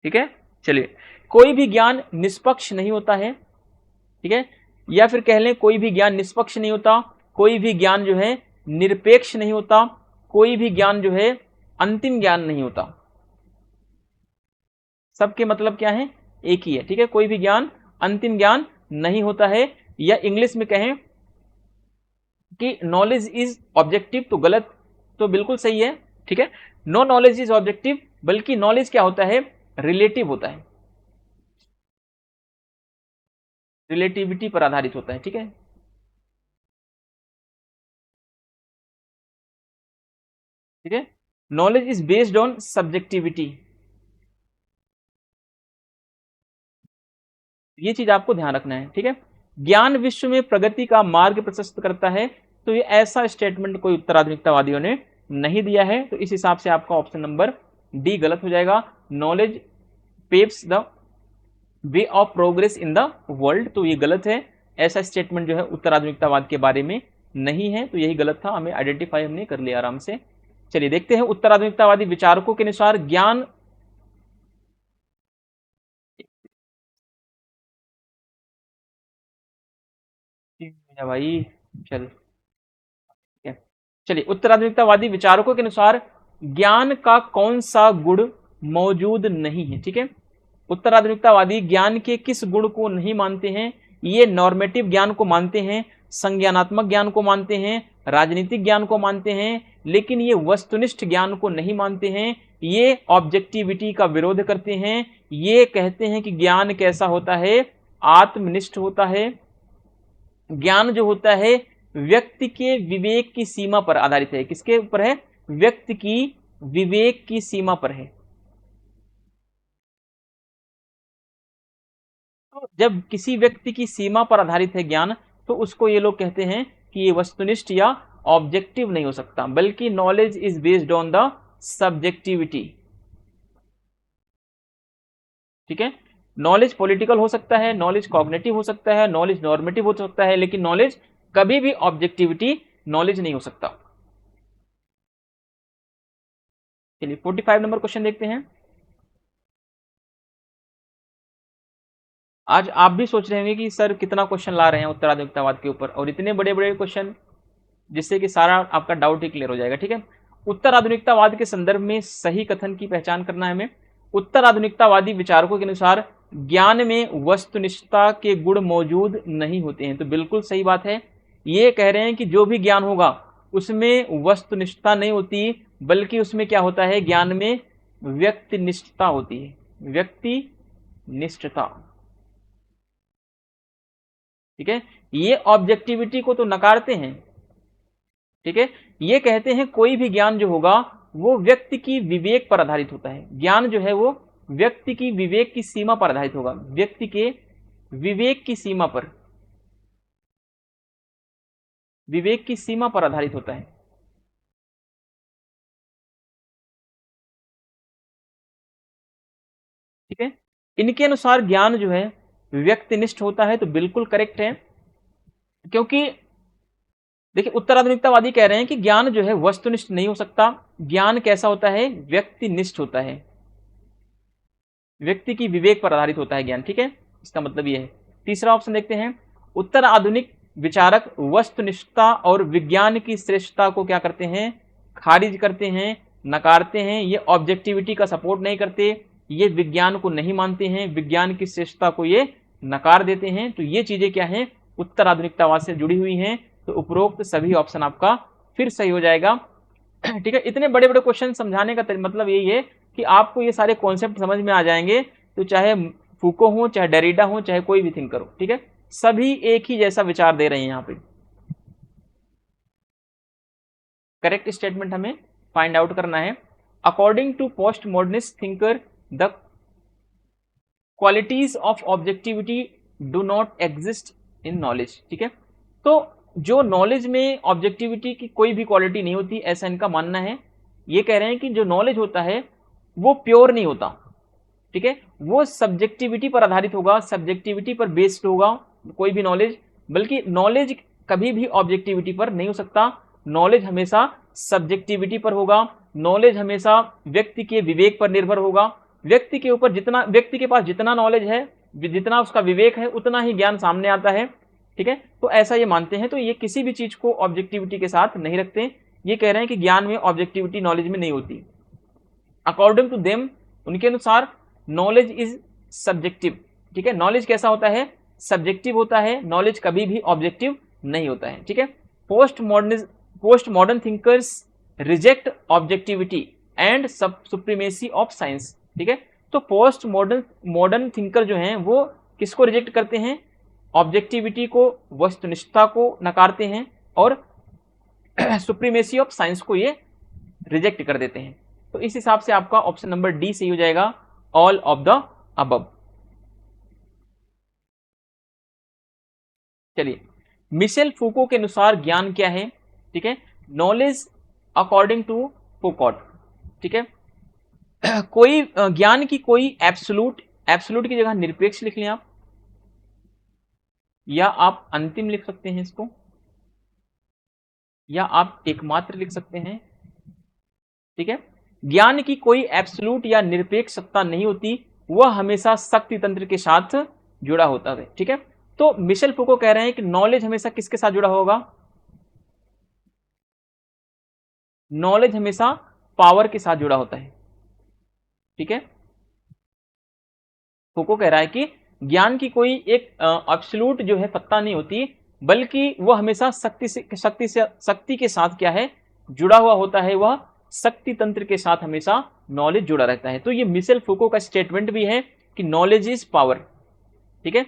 ठीक है, चलिए, कोई भी ज्ञान निष्पक्ष नहीं होता है, ठीक है, या फिर कह लें कोई भी ज्ञान निष्पक्ष नहीं होता, कोई भी ज्ञान जो है निरपेक्ष नहीं होता, कोई भी ज्ञान जो है अंतिम ज्ञान नहीं होता। सबके मतलब क्या है, एक ही है। ठीक है, कोई भी ज्ञान अंतिम ज्ञान नहीं होता है, या इंग्लिश में कहें कि नॉलेज इज ऑब्जेक्टिव, तो गलत, तो बिल्कुल सही है। ठीक है, नो नॉलेज इज ऑब्जेक्टिव, बल्कि नॉलेज क्या होता है, रिलेटिव होता है, रिलेटिविटी पर आधारित होता है। ठीक है, ठीक है, knowledge is based on subjectivity, ये चीज आपको ध्यान रखना है। ठीक है, ज्ञान विश्व में प्रगति का मार्ग प्रशस्त करता है, तो ये ऐसा स्टेटमेंट कोई उत्तराधुनिकतावादियों ने नहीं दिया है, तो इस हिसाब से आपका ऑप्शन नंबर डी गलत हो जाएगा। Knowledge paves the way of progress in the world, तो ये गलत है, ऐसा स्टेटमेंट जो है उत्तराधुनिकतावाद के बारे में नहीं है, तो यही गलत था, हमें आइडेंटिफाई हमने कर लिया आराम से। चलिए देखते हैं, उत्तराधुनिकतावादी विचारकों के अनुसार ज्ञान भाई, चल, चलिए, उत्तराधुनिकतावादी विचारकों के अनुसार ज्ञान का कौन सा गुण मौजूद नहीं है। ठीक है, उत्तराधुनिकतावादी ज्ञान के किस गुण को नहीं मानते हैं, ये नॉर्मेटिव ज्ञान को मानते हैं, संज्ञानात्मक ज्ञान को मानते हैं, राजनीतिक ज्ञान को मानते हैं, लेकिन ये वस्तुनिष्ठ ज्ञान को नहीं मानते हैं, ये ऑब्जेक्टिविटी का विरोध करते हैं, ये कहते हैं कि ज्ञान कैसा होता है, आत्मनिष्ठ होता है, ज्ञान जो होता है व्यक्ति के विवेक की सीमा पर आधारित है। किसके ऊपर है, व्यक्ति की विवेक की सीमा पर है। तो जब किसी व्यक्ति की सीमा पर आधारित है ज्ञान, तो उसको ये लोग कहते हैं कि ये वस्तुनिष्ठ या ऑब्जेक्टिव नहीं हो सकता, बल्कि knowledge is based on the subjectivity. ठीक है, नॉलेज पॉलिटिकल हो सकता है, नॉलेज कॉग्निटिव हो सकता है, नॉलेज नॉर्मेटिव हो सकता है, लेकिन नॉलेज कभी भी ऑब्जेक्टिविटी नॉलेज नहीं हो सकता। चलिए 45 नंबर क्वेश्चन देखते हैं। आज आप भी सोच रहे होंगे कि सर कितना क्वेश्चन ला रहे हैं उत्तराधुनिकतावाद के ऊपर, और इतने बड़े बड़े क्वेश्चन, जिससे कि सारा आपका डाउट ही क्लियर हो जाएगा। ठीक है, उत्तराधुनिकतावाद के संदर्भ में सही कथन की पहचान करना है हमें। उत्तराधुनिकतावादी विचारकों के अनुसार ज्ञान में वस्तुनिष्ठता के गुण मौजूद नहीं होते हैं, तो बिल्कुल सही बात है। ये कह रहे हैं कि जो भी ज्ञान होगा उसमें वस्तुनिष्ठता नहीं होती, बल्कि उसमें क्या होता है, ज्ञान में व्यक्तिनिष्ठता होती है, व्यक्तिनिष्ठता। ठीक है, ये ऑब्जेक्टिविटी को तो नकारते हैं। ठीक है, ये कहते हैं कोई भी ज्ञान जो होगा वो व्यक्ति की विवेक पर आधारित होता है, ज्ञान जो है वो व्यक्ति की विवेक की सीमा पर आधारित होगा, व्यक्ति के विवेक की सीमा पर, विवेक की सीमा पर आधारित होता है। ठीक है, इनके अनुसार ज्ञान जो है व्यक्तिनिष्ठ होता है, तो बिल्कुल करेक्ट है, क्योंकि देखिए उत्तराधुनिकतावादी कह रहे हैं कि ज्ञान जो है वस्तुनिष्ठ नहीं हो सकता, ज्ञान कैसा होता है, व्यक्तिनिष्ठ होता है, व्यक्ति की विवेक पर आधारित होता है ज्ञान। ठीक है, इसका मतलब ये है। तीसरा ऑप्शन देखते हैं, उत्तर आधुनिक विचारक वस्तुनिष्ठता और विज्ञान की श्रेष्ठता को क्या करते हैं, खारिज करते हैं, नकारते हैं, ये ऑब्जेक्टिविटी का सपोर्ट नहीं करते, ये विज्ञान को नहीं मानते हैं, विज्ञान की श्रेष्ठता को ये नकार देते हैं। तो ये चीजें क्या हैं, उत्तर आधुनिकतावाद से जुड़ी हुई हैं, तो उपरोक्त सभी ऑप्शन आपका फिर सही हो जाएगा। ठीक है, इतने बड़े बड़े क्वेश्चन समझाने का मतलब यही है कि आपको ये सारे कॉन्सेप्ट समझ में आ जाएंगे, तो चाहे फूको हो, चाहे डेरिडा हो, चाहे कोई भी थिंकर हो। ठीक है, सभी एक ही जैसा विचार दे रहे हैं यहाँ पे। करेक्ट स्टेटमेंट हमें फाइंड आउट करना है। According to post modernist thinker the qualities of objectivity do not exist in knowledge. ठीक है, तो जो नॉलेज में ऑब्जेक्टिविटी की कोई भी क्वालिटी नहीं होती, ऐसा इनका मानना है। ये कह रहे हैं कि जो नॉलेज होता है वो प्योर नहीं होता। ठीक है, वो सब्जेक्टिविटी पर आधारित होगा, सब्जेक्टिविटी पर बेस्ड होगा कोई भी नॉलेज, बल्कि नॉलेज कभी भी ऑब्जेक्टिविटी पर नहीं हो सकता, नॉलेज हमेशा सब्जेक्टिविटी पर होगा, नॉलेज हमेशा व्यक्ति के विवेक पर निर्भर होगा। व्यक्ति के पास जितना नॉलेज है, जितना उसका विवेक है, उतना ही ज्ञान सामने आता है। ठीक है, तो ऐसा ये मानते हैं। तो ये किसी भी चीज को ऑब्जेक्टिविटी के साथ नहीं रखते। ये कह रहे हैं कि ज्ञान में ऑब्जेक्टिविटी नॉलेज में नहीं होती। अकॉर्डिंग टू देम, उनके अनुसार नॉलेज इज सब्जेक्टिव। ठीक है, नॉलेज कैसा होता है? सब्जेक्टिव होता है। नॉलेज कभी भी ऑब्जेक्टिव नहीं होता है। ठीक है, post modern thinkers reject objectivity and supremacy of science. ठीक है, तो पोस्ट मॉडर्न थिंकर जो हैं वो किसको रिजेक्ट करते हैं? ऑब्जेक्टिविटी को, वस्तुनिष्ठता को नकारते हैं, और सुप्रीमेसी ऑफ साइंस को ये रिजेक्ट कर देते हैं। तो इस हिसाब से आपका ऑप्शन नंबर डी सही हो जाएगा, ऑल ऑफ द अबव। चलिए, मिशेल फूको के अनुसार ज्ञान क्या है? ठीक है, नॉलेज अकॉर्डिंग टू फूकॉट। ठीक है, कोई ज्ञान की कोई एब्सोल्यूट की जगह निरपेक्ष लिख लें आप, या आप अंतिम लिख सकते हैं इसको, या आप एकमात्र लिख सकते हैं। ठीक है, ज्ञान की कोई एब्सोल्यूट या निरपेक्ष सत्ता नहीं होती, वह हमेशा शक्ति तंत्र के साथ जुड़ा होता है। ठीक है, तो मिशेल फूको कह रहे हैं कि नॉलेज हमेशा किसके साथ जुड़ा होगा? नॉलेज हमेशा पावर के साथ जुड़ा होता है। ठीक है, फूको कह रहा है कि ज्ञान की कोई एक एब्सोल्यूट जो है सत्ता नहीं होती, बल्कि वह हमेशा शक्ति के साथ क्या है? जुड़ा हुआ होता है। वह शक्ति तंत्र के साथ हमेशा नॉलेज जुड़ा रहता है। तो ये मिशेल फूको का स्टेटमेंट भी है कि नॉलेज इज पावर। ठीक है,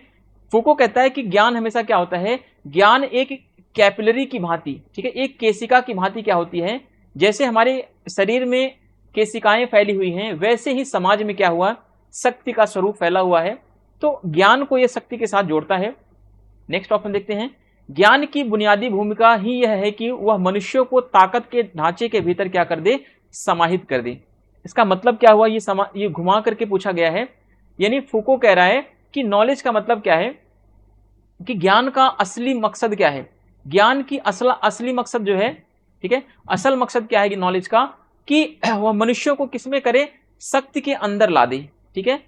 फूको कहता है कि ज्ञान हमेशा क्या होता है? ज्ञान एक कैपिलरी की भांति, ठीक है, एक केशिका की भांति क्या होती है? जैसे हमारे शरीर में केशिकाएं फैली हुई हैं, वैसे ही समाज में क्या हुआ? शक्ति का स्वरूप फैला हुआ है। तो ज्ञान को यह शक्ति के साथ जोड़ता है। नेक्स्ट ऑप्शन देखते हैं। ज्ञान की बुनियादी भूमिका ही यह है कि वह मनुष्यों को ताकत के ढांचे के भीतर क्या कर दे? समाहित कर दे। इसका मतलब क्या हुआ? ये घुमा करके पूछा गया है। यानी फूको कह रहा है कि नॉलेज का मतलब क्या है, कि ज्ञान का असली मकसद क्या है? ज्ञान की असली मकसद जो है, ठीक है, असल मकसद क्या है कि नॉलेज का, कि वह मनुष्यों को किसमें करे? शक्ति के अंदर ला दे। ठीक है,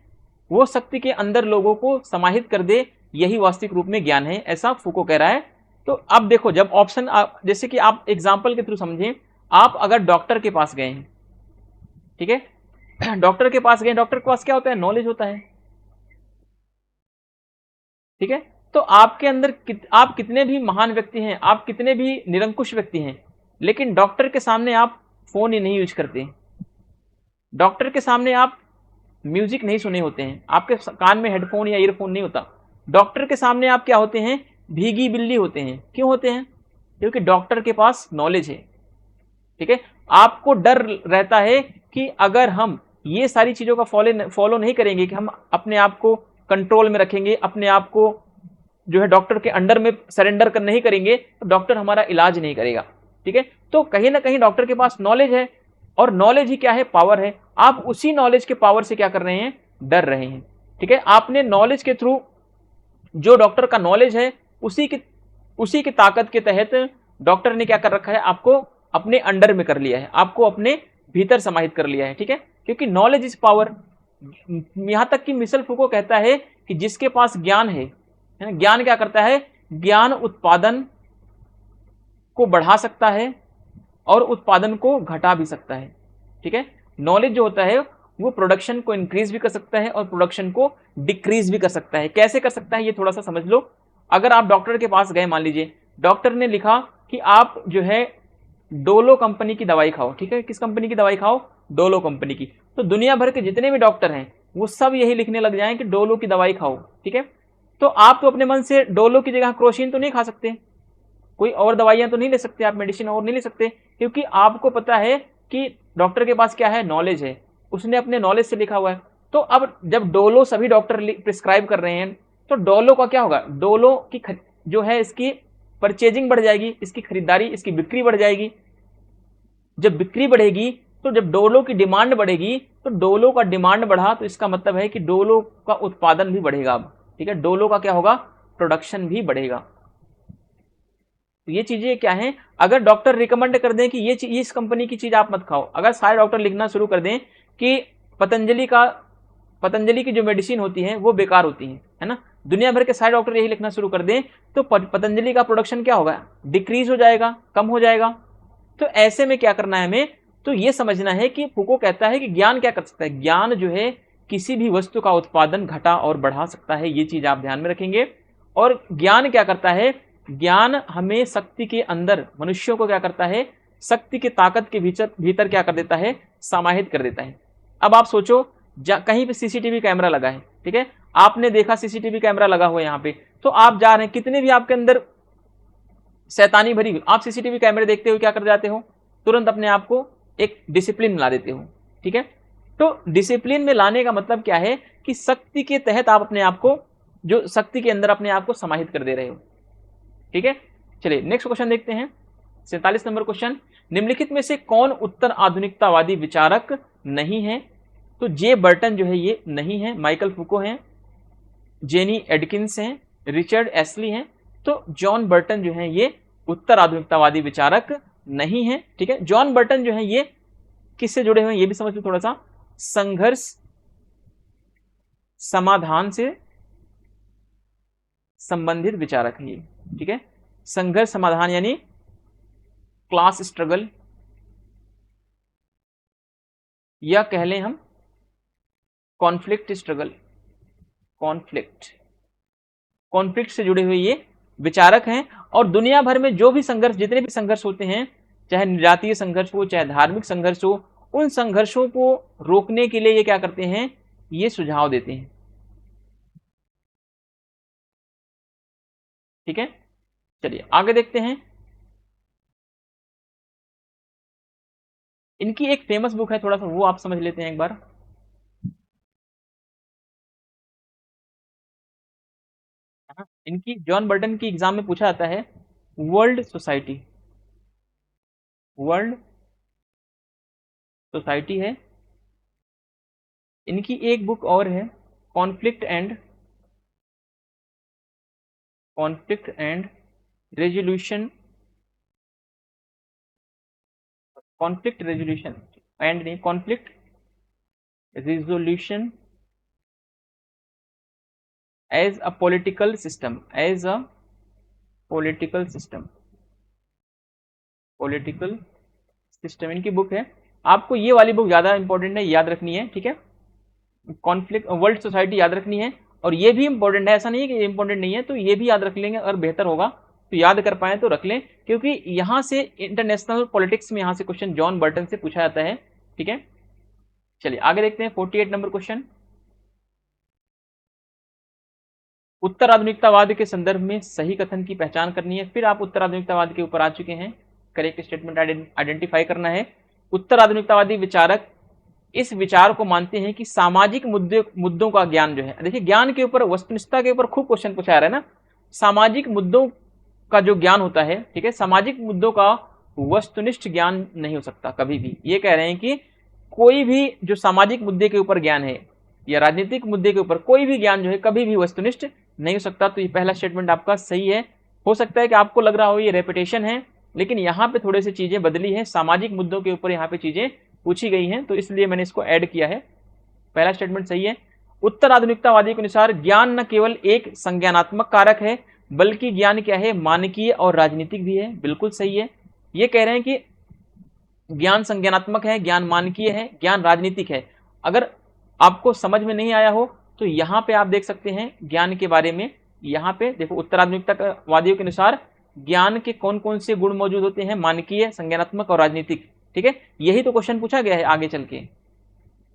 वो शक्ति के अंदर लोगों को समाहित कर दे, यही वास्तविक रूप में ज्ञान है, ऐसा फूको कह रहा है। तो अब देखो, जब ऑप्शन जैसे कि आप एग्जाम्पल के थ्रू समझें, आप अगर डॉक्टर के पास गए हैं, ठीक है, डॉक्टर के पास गए, डॉक्टर के पास क्या होता है? नॉलेज होता है। ठीक है, तो आपके अंदर आप कितने भी महान व्यक्ति हैं, आप कितने भी निरंकुश व्यक्ति हैं, लेकिन डॉक्टर के सामने आप फोन ही नहीं यूज करते, डॉक्टर के सामने आप म्यूजिक नहीं सुने होते हैं, आपके कान में हेडफोन या ईयरफोन नहीं होता। डॉक्टर के सामने आप क्या होते हैं? भीगी बिल्ली होते हैं। क्यों होते हैं? क्योंकि डॉक्टर के पास नॉलेज है। ठीक है, आपको डर रहता है कि अगर हम ये सारी चीजों का फॉलो नहीं करेंगे, कि हम अपने आप को कंट्रोल में रखेंगे, अपने आप को जो है डॉक्टर के अंडर में सरेंडर कर नहीं करेंगे, तो डॉक्टर हमारा इलाज नहीं करेगा। ठीक है, तो कहीं ना कहीं डॉक्टर के पास नॉलेज है, और नॉलेज ही क्या है? पावर है। आप उसी नॉलेज के पावर से क्या कर रहे हैं? डर रहे हैं। ठीक है, आपने नॉलेज के थ्रू, जो डॉक्टर का नॉलेज है, उसी की ताकत के तहत डॉक्टर ने क्या कर रखा है? आपको अपने अंडर में कर लिया है, आपको अपने भीतर समाहित कर लिया है। ठीक है, क्योंकि नॉलेज इज पावर। यहां तक कि मिशेल फूको कहता है कि जिसके पास ज्ञान है, ज्ञान क्या करता है? ज्ञान उत्पादन को बढ़ा सकता है और उत्पादन को घटा भी सकता है। ठीक है, नॉलेज जो होता है वो प्रोडक्शन को इंक्रीज भी कर सकता है और प्रोडक्शन को डिक्रीज भी कर सकता है। कैसे कर सकता है ये थोड़ा सा समझ लो। अगर आप डॉक्टर के पास गए, मान लीजिए डॉक्टर ने लिखा कि आप जो है डोलो कंपनी की दवाई खाओ। ठीक है, किस कंपनी की दवाई खाओ? डोलो कंपनी की। तो दुनिया भर के जितने भी डॉक्टर हैं वो सब यही लिखने लग जाएं कि डोलो की दवाई खाओ। ठीक है, तो आप तो अपने मन से डोलो की जगह क्रोसिन तो नहीं खा सकते, कोई और दवाइयां तो नहीं ले सकते, आप मेडिसिन और नहीं ले सकते, क्योंकि आपको पता है कि डॉक्टर के पास क्या है? नॉलेज है, उसने अपने नॉलेज से लिखा हुआ है। तो अब जब डोलो सभी डॉक्टर प्रिस्क्राइब कर रहे हैं, तो डोलो का क्या होगा? डोलो की जो है इसकी परचेजिंग बढ़ जाएगी, इसकी खरीदारी, इसकी बिक्री बढ़ जाएगी। जब बिक्री बढ़ेगी, तो जब डोलो की डिमांड बढ़ेगी, तो डोलो का डिमांड बढ़ा, तो इसका मतलब है कि डोलो का उत्पादन भी बढ़ेगा अब। ठीक है, डोलो का क्या होगा? प्रोडक्शन भी बढ़ेगा। तो ये चीजें क्या है, अगर डॉक्टर रिकमेंड कर दें कि ये इस कंपनी की चीज आप मत खाओ, अगर सारे डॉक्टर लिखना शुरू कर दें कि पतंजलि की जो मेडिसिन होती है वो बेकार होती है ना, दुनिया भर के सारे डॉक्टर यही लिखना शुरू कर दें, तो पतंजलि का प्रोडक्शन क्या होगा, डिक्रीज हो जाएगा, कम हो जाएगा। तो ऐसे में क्या करना है हमें, तो ये समझना है कि फूको कहता है कि ज्ञान क्या कर सकता है, ज्ञान जो है किसी भी वस्तु का उत्पादन घटा और बढ़ा सकता है, ये चीज आप ध्यान में रखेंगे। और ज्ञान क्या करता है, ज्ञान हमें शक्ति के अंदर, मनुष्यों को क्या करता है, शक्ति की ताकत के भीतर क्या कर देता है, समाहित कर देता है। अब आप सोचो, कहीं पे सीसीटीवी कैमरा लगा है, ठीक है, आपने देखा सीसीटीवी कैमरा लगा हुआ है यहाँ पे, तो आप जा रहे हैं, कितने भी आपके अंदर शैतानी भरी हुई, आप सीसीटीवी कैमरे देखते हुए क्या कर जाते हो, तुरंत अपने आप को एक डिसिप्लिन में ला देते हो, ठीक है। तो डिसिप्लिन में लाने का मतलब क्या है कि शक्ति के तहत आप अपने आप को, जो शक्ति के अंदर अपने आप को समाहित कर दे रहे हो, ठीक है। चलिए नेक्स्ट क्वेश्चन देखते हैं, 47 नंबर क्वेश्चन, निम्नलिखित में से कौन उत्तर आधुनिकतावादी विचारक नहीं है। तो जे बर्टन जो है ये नहीं है, माइकल फूको हैं, जेनी एडकिंस हैं, रिचर्ड एस्ली हैं। तो जॉन बर्टन जो है ये उत्तर आधुनिकतावादी विचारक नहीं है, ठीक है। जॉन बर्टन जो है ये किससे जुड़े हुए हैं ये भी समझ लो थोड़ा सा, संघर्ष समाधान से संबंधित विचारक है ये, ठीक है। संघर्ष समाधान यानी क्लास स्ट्रगल, या कह लें हम कॉन्फ्लिक्ट स्ट्रगल, कॉन्फ्लिक्ट से जुड़े हुए ये विचारक हैं। और दुनिया भर में जो भी संघर्ष, जितने भी संघर्ष होते हैं, चाहे जातीय संघर्ष हो, चाहे धार्मिक संघर्ष हो, उन संघर्षों को रोकने के लिए ये क्या करते हैं, ये सुझाव देते हैं, ठीक है। चलिए आगे देखते हैं, इनकी एक फेमस बुक है, थोड़ा सा वो आप समझ लेते हैं एक बार। इनकी जॉन बर्टन की एग्जाम में पूछा जाता है, वर्ल्ड सोसाइटी है। इनकी एक बुक और है, conflict and resolution, conflict resolution and नहीं, conflict resolution as a political system, political system इनकी बुक है। आपको ये वाली बुक ज्यादा इंपॉर्टेंट है, याद रखनी है, ठीक है। कॉन्फ्लिक्ट वर्ल्ड सोसाइटी याद रखनी है, और ये भी इंपॉर्टेंट है, ऐसा नहीं है कि इंपॉर्टेंट नहीं है, तो ये भी याद रख लेंगे अगर बेहतर होगा तो याद कर पाए तो रख लें, क्योंकि यहां से इंटरनेशनल पॉलिटिक्स में यहां से क्वेश्चन जॉन बर्टन से पूछा जाता है, ठीक है। चलिए आगे देखते हैं 48 नंबर क्वेश्चन, उत्तर आधुनिकतावाद के संदर्भ में सही कथन की पहचान करनी है। फिर आप उत्तर आधुनिकतावाद के ऊपर आ चुके हैं, करेक्ट स्टेटमेंट आइडेंटिफाई करना है। उत्तर आधुनिकतावादी विचारक इस विचार को मानते हैं कि सामाजिक मुद्दों का ज्ञान जो है, देखिए ज्ञान के ऊपर, वस्तुनिष्ठता के ऊपर खूब क्वेश्चन पूछा जा रहा है ना, सामाजिक मुद्दों का जो ज्ञान होता है, ठीक है, सामाजिक मुद्दों का वस्तुनिष्ठ ज्ञान नहीं हो सकता कभी भी। ये कह रहे हैं कि कोई भी जो सामाजिक मुद्दे के ऊपर ज्ञान है या राजनीतिक मुद्दे के ऊपर कोई भी ज्ञान जो है कभी भी वस्तुनिष्ठ नहीं हो सकता। तो ये पहला स्टेटमेंट आपका सही है। हो सकता है कि आपको लग रहा हो ये रेपिटेशन है, लेकिन यहाँ पे थोड़ी सी चीजें बदली है, सामाजिक मुद्दों के ऊपर यहाँ पे चीजें पूछी गई हैं, तो इसलिए मैंने इसको ऐड किया है। पहला स्टेटमेंट सही है। उत्तर आधुनिकतावादी के अनुसार ज्ञान न केवल एक संज्ञानात्मक कारक है, बल्कि ज्ञान क्या है, मानकीय और राजनीतिक भी है। बिल्कुल सही है। ये कह रहे हैं कि ज्ञान संज्ञानात्मक है, ज्ञान मानकीय है, ज्ञान राजनीतिक है। अगर आपको समझ में नहीं आया हो तो यहाँ पे आप देख सकते हैं ज्ञान के बारे में, यहाँ पे देखो उत्तर आधुनिकतावादियों के अनुसार ज्ञान के कौन कौन से गुण मौजूद होते हैं, मानकीय, संज्ञानात्मक और राजनीतिक, ठीक है। यही तो क्वेश्चन पूछा गया है आगे चल के,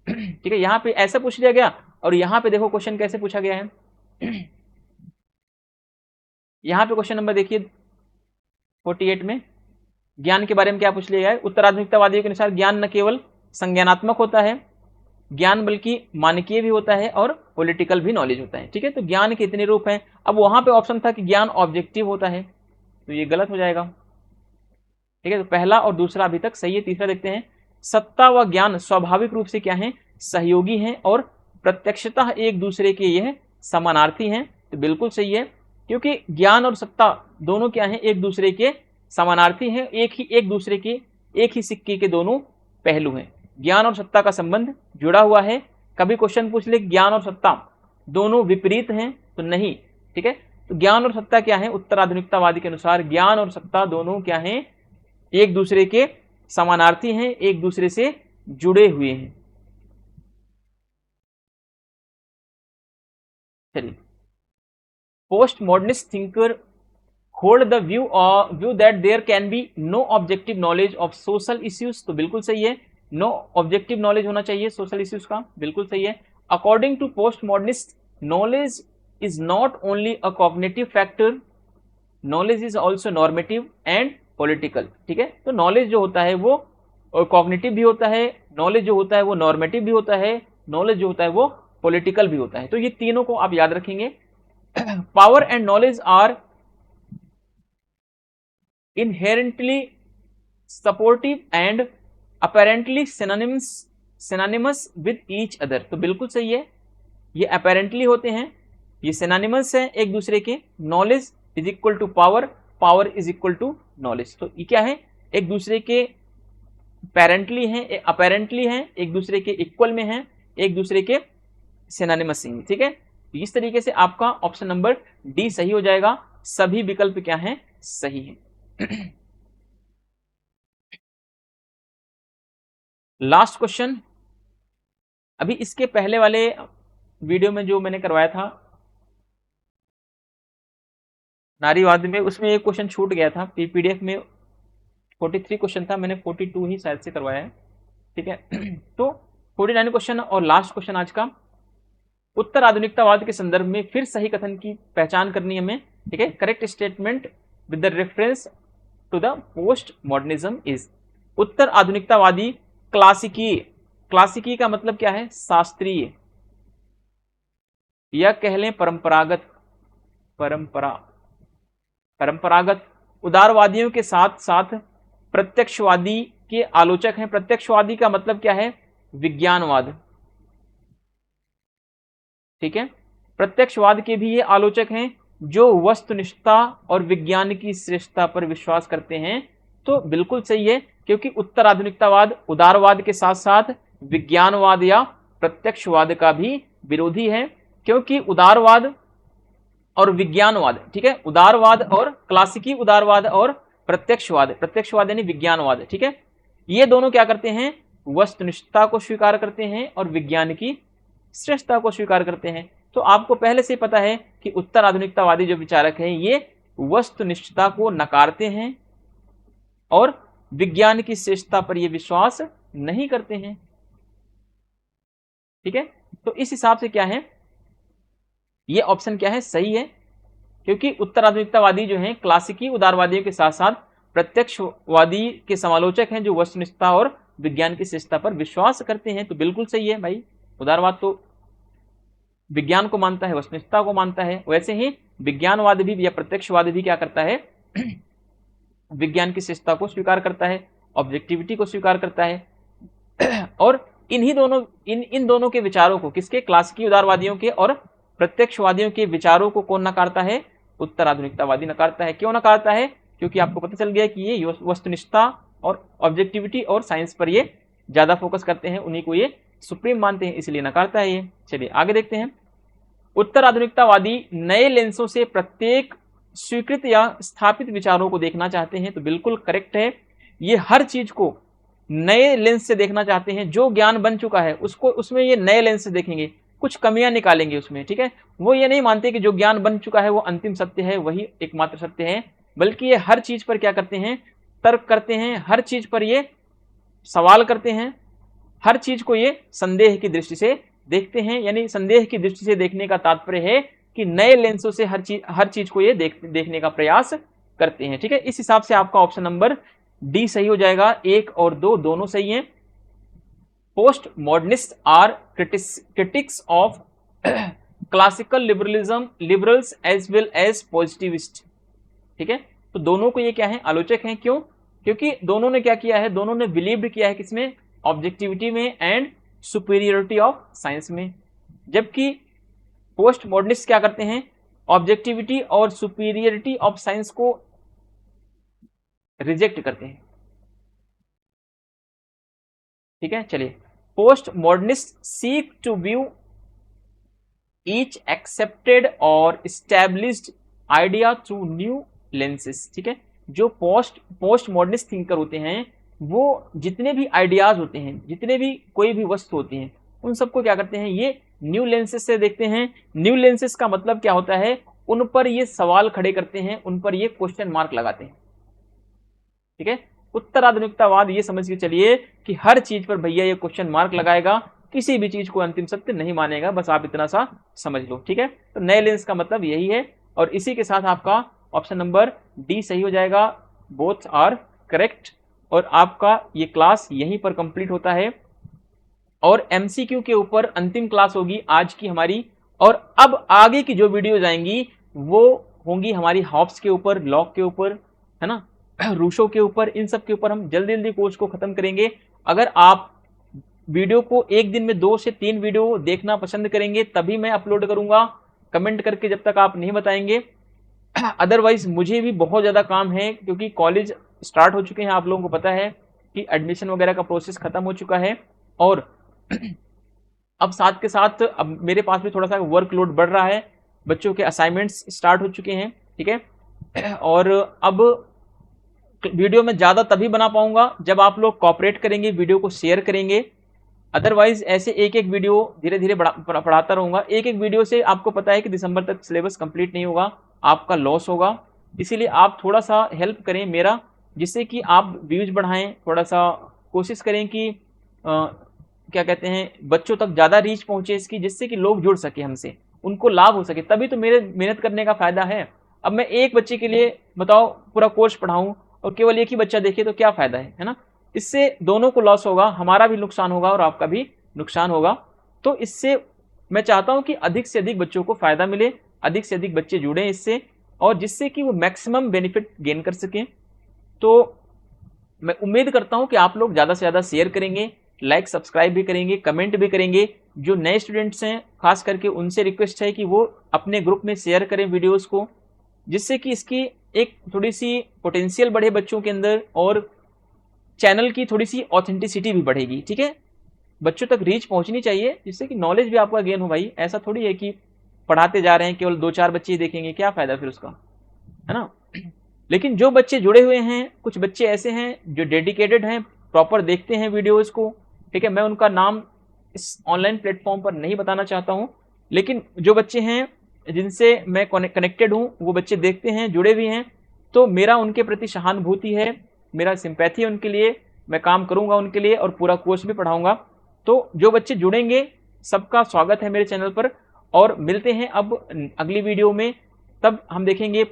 ठीक है। यहाँ पे ऐसा पूछ लिया गया, और यहाँ पे देखो क्वेश्चन कैसे पूछा गया है। यहाँ पे क्वेश्चन नंबर देखिए 48 में ज्ञान के बारे में क्या पूछ लिया गया है, उत्तर आधुनिकतावादियों के अनुसार ज्ञान न केवल संज्ञानात्मक होता है, ज्ञान बल्कि मानकीय भी होता है और पॉलिटिकल भी नॉलेज होता है, ठीक है। तो ज्ञान के इतने रूप हैं। अब वहां पे ऑप्शन था कि ज्ञान ऑब्जेक्टिव होता है, तो ये गलत हो जाएगा, ठीक है। तो पहला और दूसरा अभी तक सही है। तीसरा देखते हैं, सत्ता व ज्ञान स्वाभाविक रूप से क्या है, सहयोगी हैं और प्रत्यक्षतः एक दूसरे के यह समानार्थी हैं, तो बिल्कुल सही है। क्योंकि ज्ञान और सत्ता दोनों क्या हैं, एक दूसरे के समानार्थी हैं, एक ही सिक्के के दोनों पहलू हैं। ज्ञान और सत्ता का संबंध जुड़ा हुआ है। कभी क्वेश्चन पूछ ले ज्ञान और सत्ता दोनों विपरीत हैं तो नहीं, ठीक है। तो ज्ञान और सत्ता क्या है, उत्तराधुनिकतावादी के अनुसार ज्ञान और सत्ता दोनों क्या हैं, एक दूसरे के समानार्थी हैं, एक दूसरे से जुड़े हुए हैं। चलिए, post modernist thinker hold the view that there can be no objective knowledge of social issues, तो बिल्कुल सही है, नो ऑब्जेक्टिव नॉलेज होना चाहिए सोशल इश्यूज का, बिल्कुल सही है। According to post modernist, knowledge is not only a cognitive factor, knowledge is also normative and political, ठीक है। तो नॉलेज जो होता है वो कॉग्निटिव भी होता है, नॉलेज जो होता है वो नॉर्मेटिव भी होता है, नॉलेज जो होता है वो पॉलिटिकल भी होता है। तो ये तीनों को आप याद रखेंगे। Power and knowledge are inherently supportive and apparently synonymous with each other, तो बिल्कुल सही है, ये apparently होते हैं, ये synonymous हैं एक दूसरे के। knowledge is equal to power, power is equal to knowledge, तो ये क्या है, एक दूसरे के apparently हैं, एक दूसरे के इक्वल में हैं, एक दूसरे के synonymous हैं, ठीक है। इस तरीके से आपका ऑप्शन नंबर डी सही हो जाएगा, सभी विकल्प क्या हैं, सही है। लास्ट क्वेश्चन, अभी इसके पहले वाले वीडियो में जो मैंने करवाया था नारीवाद में, उसमें एक क्वेश्चन छूट गया था, पीडीएफ में 43 क्वेश्चन था, मैंने 42 ही शायद से करवाया है, ठीक है। तो 49 क्वेश्चन और लास्ट क्वेश्चन आज का, उत्तर आधुनिकतावाद के संदर्भ में फिर सही कथन की पहचान करनी है हमें, ठीक है। Correct statement with the reference to the post modernism is, उत्तर आधुनिकतावादी क्लासिकी का मतलब क्या है, शास्त्रीय, या कह लें परंपरागत उदारवादियों के साथ साथ प्रत्यक्षवादी के आलोचक हैं। प्रत्यक्षवादी का मतलब क्या है, विज्ञानवाद, ठीक है। प्रत्यक्षवाद के भी ये आलोचक हैं जो वस्तुनिष्ठता और विज्ञान की श्रेष्ठता पर विश्वास करते हैं, तो बिल्कुल सही है, क्योंकि उत्तर आधुनिकतावाद उदारवाद के साथ साथ विज्ञानवाद या प्रत्यक्षवाद का भी विरोधी है, क्योंकि उदारवाद और विज्ञानवाद, ठीक है, उदारवाद और क्लासिकी उदारवाद और प्रत्यक्षवाद यानी विज्ञानवाद, ठीक है, ये दोनों क्या करते हैं, वस्तुनिष्ठता को स्वीकार करते हैं और विज्ञान की श्रेष्ठता को स्वीकार करते हैं। तो आपको पहले से पता है कि उत्तर आधुनिकतावादी जो विचारक हैं ये वस्तुनिष्ठता को नकारते हैं और विज्ञान की श्रेष्ठता पर ये विश्वास नहीं करते हैं, ठीक है। तो इस हिसाब से क्या है, ये ऑप्शन क्या है, सही है, क्योंकि उत्तर आधुनिकतावादी जो हैं क्लासिकी उदारवादियों के साथ साथ प्रत्यक्षवादी के समालोचक हैं जो वस्तुनिष्ठता और विज्ञान की श्रेष्ठता पर विश्वास करते हैं, तो बिल्कुल सही है भाई। उदारवाद तो विज्ञान को मानता है, वस्तुनिष्ठता को मानता है, वैसे ही विज्ञानवाद भी या प्रत्यक्षवाद भी क्या करता है, विज्ञान की श्रेष्ठता को स्वीकार करता है, ऑब्जेक्टिविटी को स्वीकार करता है। और इन दोनों के विचारों को, किसके, क्लासिकी उदारवादियों के और प्रत्यक्षवादियों के विचारों को कौन नकारता है, उत्तर आधुनिकतावादी नकारता है। क्यों नकारता है, क्योंकि आपको पता चल गया कि ये वस्तुनिष्ठता और ऑब्जेक्टिविटी और साइंस पर ये ज्यादा फोकस करते हैं, उन्हीं को ये सुप्रीम मानते हैं, इसलिए नकारता है ये। चलिए आगे देखते हैं, उत्तर आधुनिकतावादी नए लेंसों से प्रत्येक स्वीकृत या स्थापित विचारों को देखना चाहते हैं, तो बिल्कुल करेक्ट है, ये हर चीज को नए लेंस से देखना चाहते हैं, जो ज्ञान बन चुका है उसको उसमें ये नए लेंस से देखेंगे, कुछ कमियां निकालेंगे उसमें, ठीक है। वो ये नहीं मानते कि जो ज्ञान बन चुका है वो अंतिम सत्य है, वही एकमात्र सत्य है, बल्कि ये हर चीज पर क्या करते हैं, तर्क करते हैं, हर चीज पर ये सवाल करते हैं, हर चीज को ये संदेह की दृष्टि से देखते हैं। यानी संदेह की दृष्टि से देखने का तात्पर्य है कि नए लेंसों से हर चीज को ये देखने का प्रयास करते हैं, ठीक है। इस हिसाब से आपका ऑप्शन नंबर डी सही हो जाएगा, 1 और 2 दोनों सही हैं। Post modernist are critics of classical liberals as well as positivist, ठीक है। तो दोनों को ये क्या है, आलोचक हैं। क्यों, क्योंकि दोनों ने क्या किया है, दोनों ने बिलीव किया है किसमें, ऑब्जेक्टिविटी में एंड सुपीरियरिटी ऑफ साइंस में, जबकि पोस्ट मॉडर्निस्ट क्या करते हैं, ऑब्जेक्टिविटी और सुपीरियरिटी ऑफ साइंस को रिजेक्ट करते हैं। ठीक है, चलिए। Post modernist seek to view each accepted और established idea through new lenses. ठीक है, जो पोस्ट मॉडर्निस्ट थिंकर होते हैं वो जितने भी आइडियाज होते हैं, जितने भी कोई भी वस्तु होती हैं, उन सबको क्या करते हैं, ये न्यू लेंसेज से देखते हैं। न्यू लेंसेज का मतलब क्या होता है, उन पर ये सवाल खड़े करते हैं, उन पर ये क्वेश्चन मार्क लगाते हैं। ठीक है, उत्तराधुनिकतावाद ये समझ के चलिए कि हर चीज पर भैया ये क्वेश्चन मार्क लगाएगा, किसी भी चीज को अंतिम सत्य नहीं मानेगा, बस आप इतना सा समझ लो। ठीक है, तो नए लेंस का मतलब यही है, और इसी के साथ आपका ऑप्शन नंबर डी सही हो जाएगा। बोथ आर करेक्ट, और आपका ये क्लास यहीं पर कंप्लीट होता है, और एमसीक्यू के ऊपर अंतिम क्लास होगी आज की हमारी। और अब आगे की जो वीडियोज आएंगी वो होंगी हमारी हॉब्स के ऊपर, लॉक के ऊपर, है ना, रूशो के ऊपर, इन सब के ऊपर हम जल्दी जल्दी कोर्स को खत्म करेंगे। अगर आप वीडियो को एक दिन में 2 से 3 वीडियो देखना पसंद करेंगे तभी मैं अपलोड करूंगा, कमेंट करके जब तक आप नहीं बताएंगे। अदरवाइज मुझे भी बहुत ज़्यादा काम है, क्योंकि कॉलेज स्टार्ट हो चुके हैं, आप लोगों को पता है कि एडमिशन वगैरह का प्रोसेस खत्म हो चुका है, और अब साथ के साथ अब मेरे पास भी थोड़ा सा वर्कलोड बढ़ रहा है, बच्चों के असाइनमेंट्स स्टार्ट हो चुके हैं। ठीक है, और अब वीडियो में ज़्यादा तभी बना पाऊंगा जब आप लोग कॉपरेट करेंगे, वीडियो को शेयर करेंगे। अदरवाइज ऐसे एक एक वीडियो धीरे धीरे पढ़ाता रहूंगा। एक एक वीडियो से आपको पता है कि दिसंबर तक सिलेबस कंप्लीट नहीं होगा, आपका लॉस होगा। इसीलिए आप थोड़ा सा हेल्प करें मेरा, जिससे कि आप व्यूज बढ़ाएं, थोड़ा सा कोशिश करें कि क्या कहते हैं, बच्चों तक ज़्यादा रीच पहुंचे इसकी, जिससे कि लोग जुड़ सके हमसे, उनको लाभ हो सके, तभी तो मेरे मेहनत करने का फायदा है। अब मैं एक बच्चे के लिए बताओ पूरा कोर्स पढ़ाऊं और केवल एक ही बच्चा देखे तो क्या फायदा है ना। इससे दोनों को लॉस होगा, हमारा भी नुकसान होगा और आपका भी नुकसान होगा। तो इससे मैं चाहता हूं कि अधिक से अधिक बच्चों को फायदा मिले, अधिक से अधिक बच्चे जुड़ें इससे, और जिससे कि वो मैक्सिमम बेनिफिट गेन कर सकें। तो मैं उम्मीद करता हूं कि आप लोग ज़्यादा से ज़्यादा शेयर करेंगे, लाइक सब्सक्राइब भी करेंगे, कमेंट भी करेंगे। जो नए स्टूडेंट्स हैं खास करके उनसे रिक्वेस्ट है कि वो अपने ग्रुप में शेयर करें वीडियोज़ को, जिससे कि इसकी एक थोड़ी सी पोटेंशियल बढ़े बच्चों के अंदर, और चैनल की थोड़ी सी ऑथेंटिसिटी भी बढ़ेगी। ठीक है, बच्चों तक रीच पहुंचनी चाहिए, जिससे कि नॉलेज भी आपका गेन हो। भाई ऐसा थोड़ी है कि पढ़ाते जा रहे हैं, केवल 2-4 बच्चे ही देखेंगे, क्या फायदा फिर उसका, है ना। लेकिन जो बच्चे जुड़े हुए हैं, कुछ बच्चे ऐसे हैं जो डेडिकेटेड हैं, प्रॉपर देखते हैं वीडियोज़ को। ठीक है, मैं उनका नाम इस ऑनलाइन प्लेटफॉर्म पर नहीं बताना चाहता हूँ, लेकिन जो बच्चे हैं जिनसे मैं कनेक्टेड हूँ, वो बच्चे देखते हैं, जुड़े भी हैं, तो मेरा उनके प्रति सहानुभूति है, मेरा सिंपैथी है उनके लिए, मैं काम करूंगा उनके लिए और पूरा कोर्स भी पढ़ाऊंगा। तो जो बच्चे जुड़ेंगे सबका स्वागत है मेरे चैनल पर, और मिलते हैं अब अगली वीडियो में। तब हम देखेंगे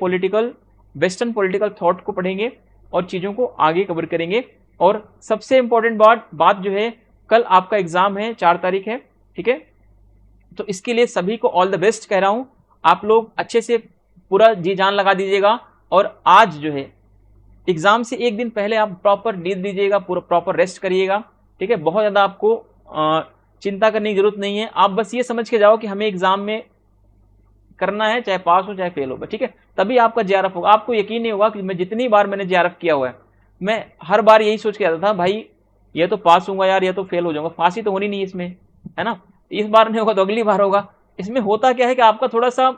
वेस्टर्न पॉलिटिकल थॉट को पढ़ेंगे और चीज़ों को आगे कवर करेंगे। और सबसे इंपॉर्टेंट बात जो है, कल आपका एग्जाम है, 4 तारीख है। ठीक है, तो इसके लिए सभी को ऑल द बेस्ट कह रहा हूँ। आप लोग अच्छे से पूरा जी जान लगा दीजिएगा, और आज जो है एग्जाम से एक दिन पहले आप प्रॉपर नींद लीजिएगा, पूरा प्रॉपर रेस्ट करिएगा। ठीक है, बहुत ज़्यादा आपको चिंता करने की जरूरत नहीं है। आप बस ये समझ के जाओ कि हमें एग्जाम में करना है, चाहे पास हो चाहे फेल हो, ठीक है, तभी आपका जेआरएफ होगा। आपको यकीन नहीं होगा कि मैं जितनी बार मैंने जेआरएफ किया हुआ है, मैं हर बार यही सोच के आता था, भाई ये तो पास होगा यार, ये तो फेल हो जाऊंगा, फांसी तो होनी नहीं इसमें, है ना। इस बार नहीं होगा तो अगली बार होगा। इसमें होता क्या है कि आपका थोड़ा सा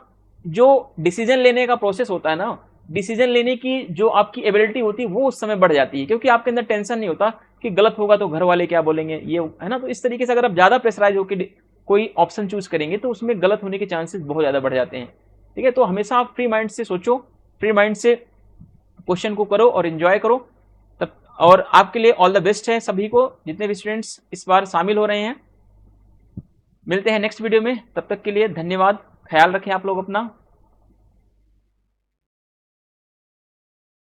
जो डिसीजन लेने का प्रोसेस होता है ना, डिसीजन लेने की जो आपकी एबिलिटी होती है वो उस समय बढ़ जाती है, क्योंकि आपके अंदर टेंशन नहीं होता कि गलत होगा तो घर वाले क्या बोलेंगे, ये है ना। तो इस तरीके से अगर आप ज्यादा प्रेशराइज होकर कोई ऑप्शन चूज करेंगे तो उसमें गलत होने के चांसेस बहुत ज्यादा बढ़ जाते हैं। ठीक है, तो हमेशा आप फ्री माइंड से सोचो, फ्री माइंड से क्वेश्चन को करो और एंजॉय करो। तब और आपके लिए ऑल द बेस्ट है सभी को, जितने भी स्टूडेंट्स इस बार शामिल हो रहे हैं। मिलते हैं नेक्स्ट वीडियो में, तब तक के लिए धन्यवाद, ख्याल रखें आप लोग अपना।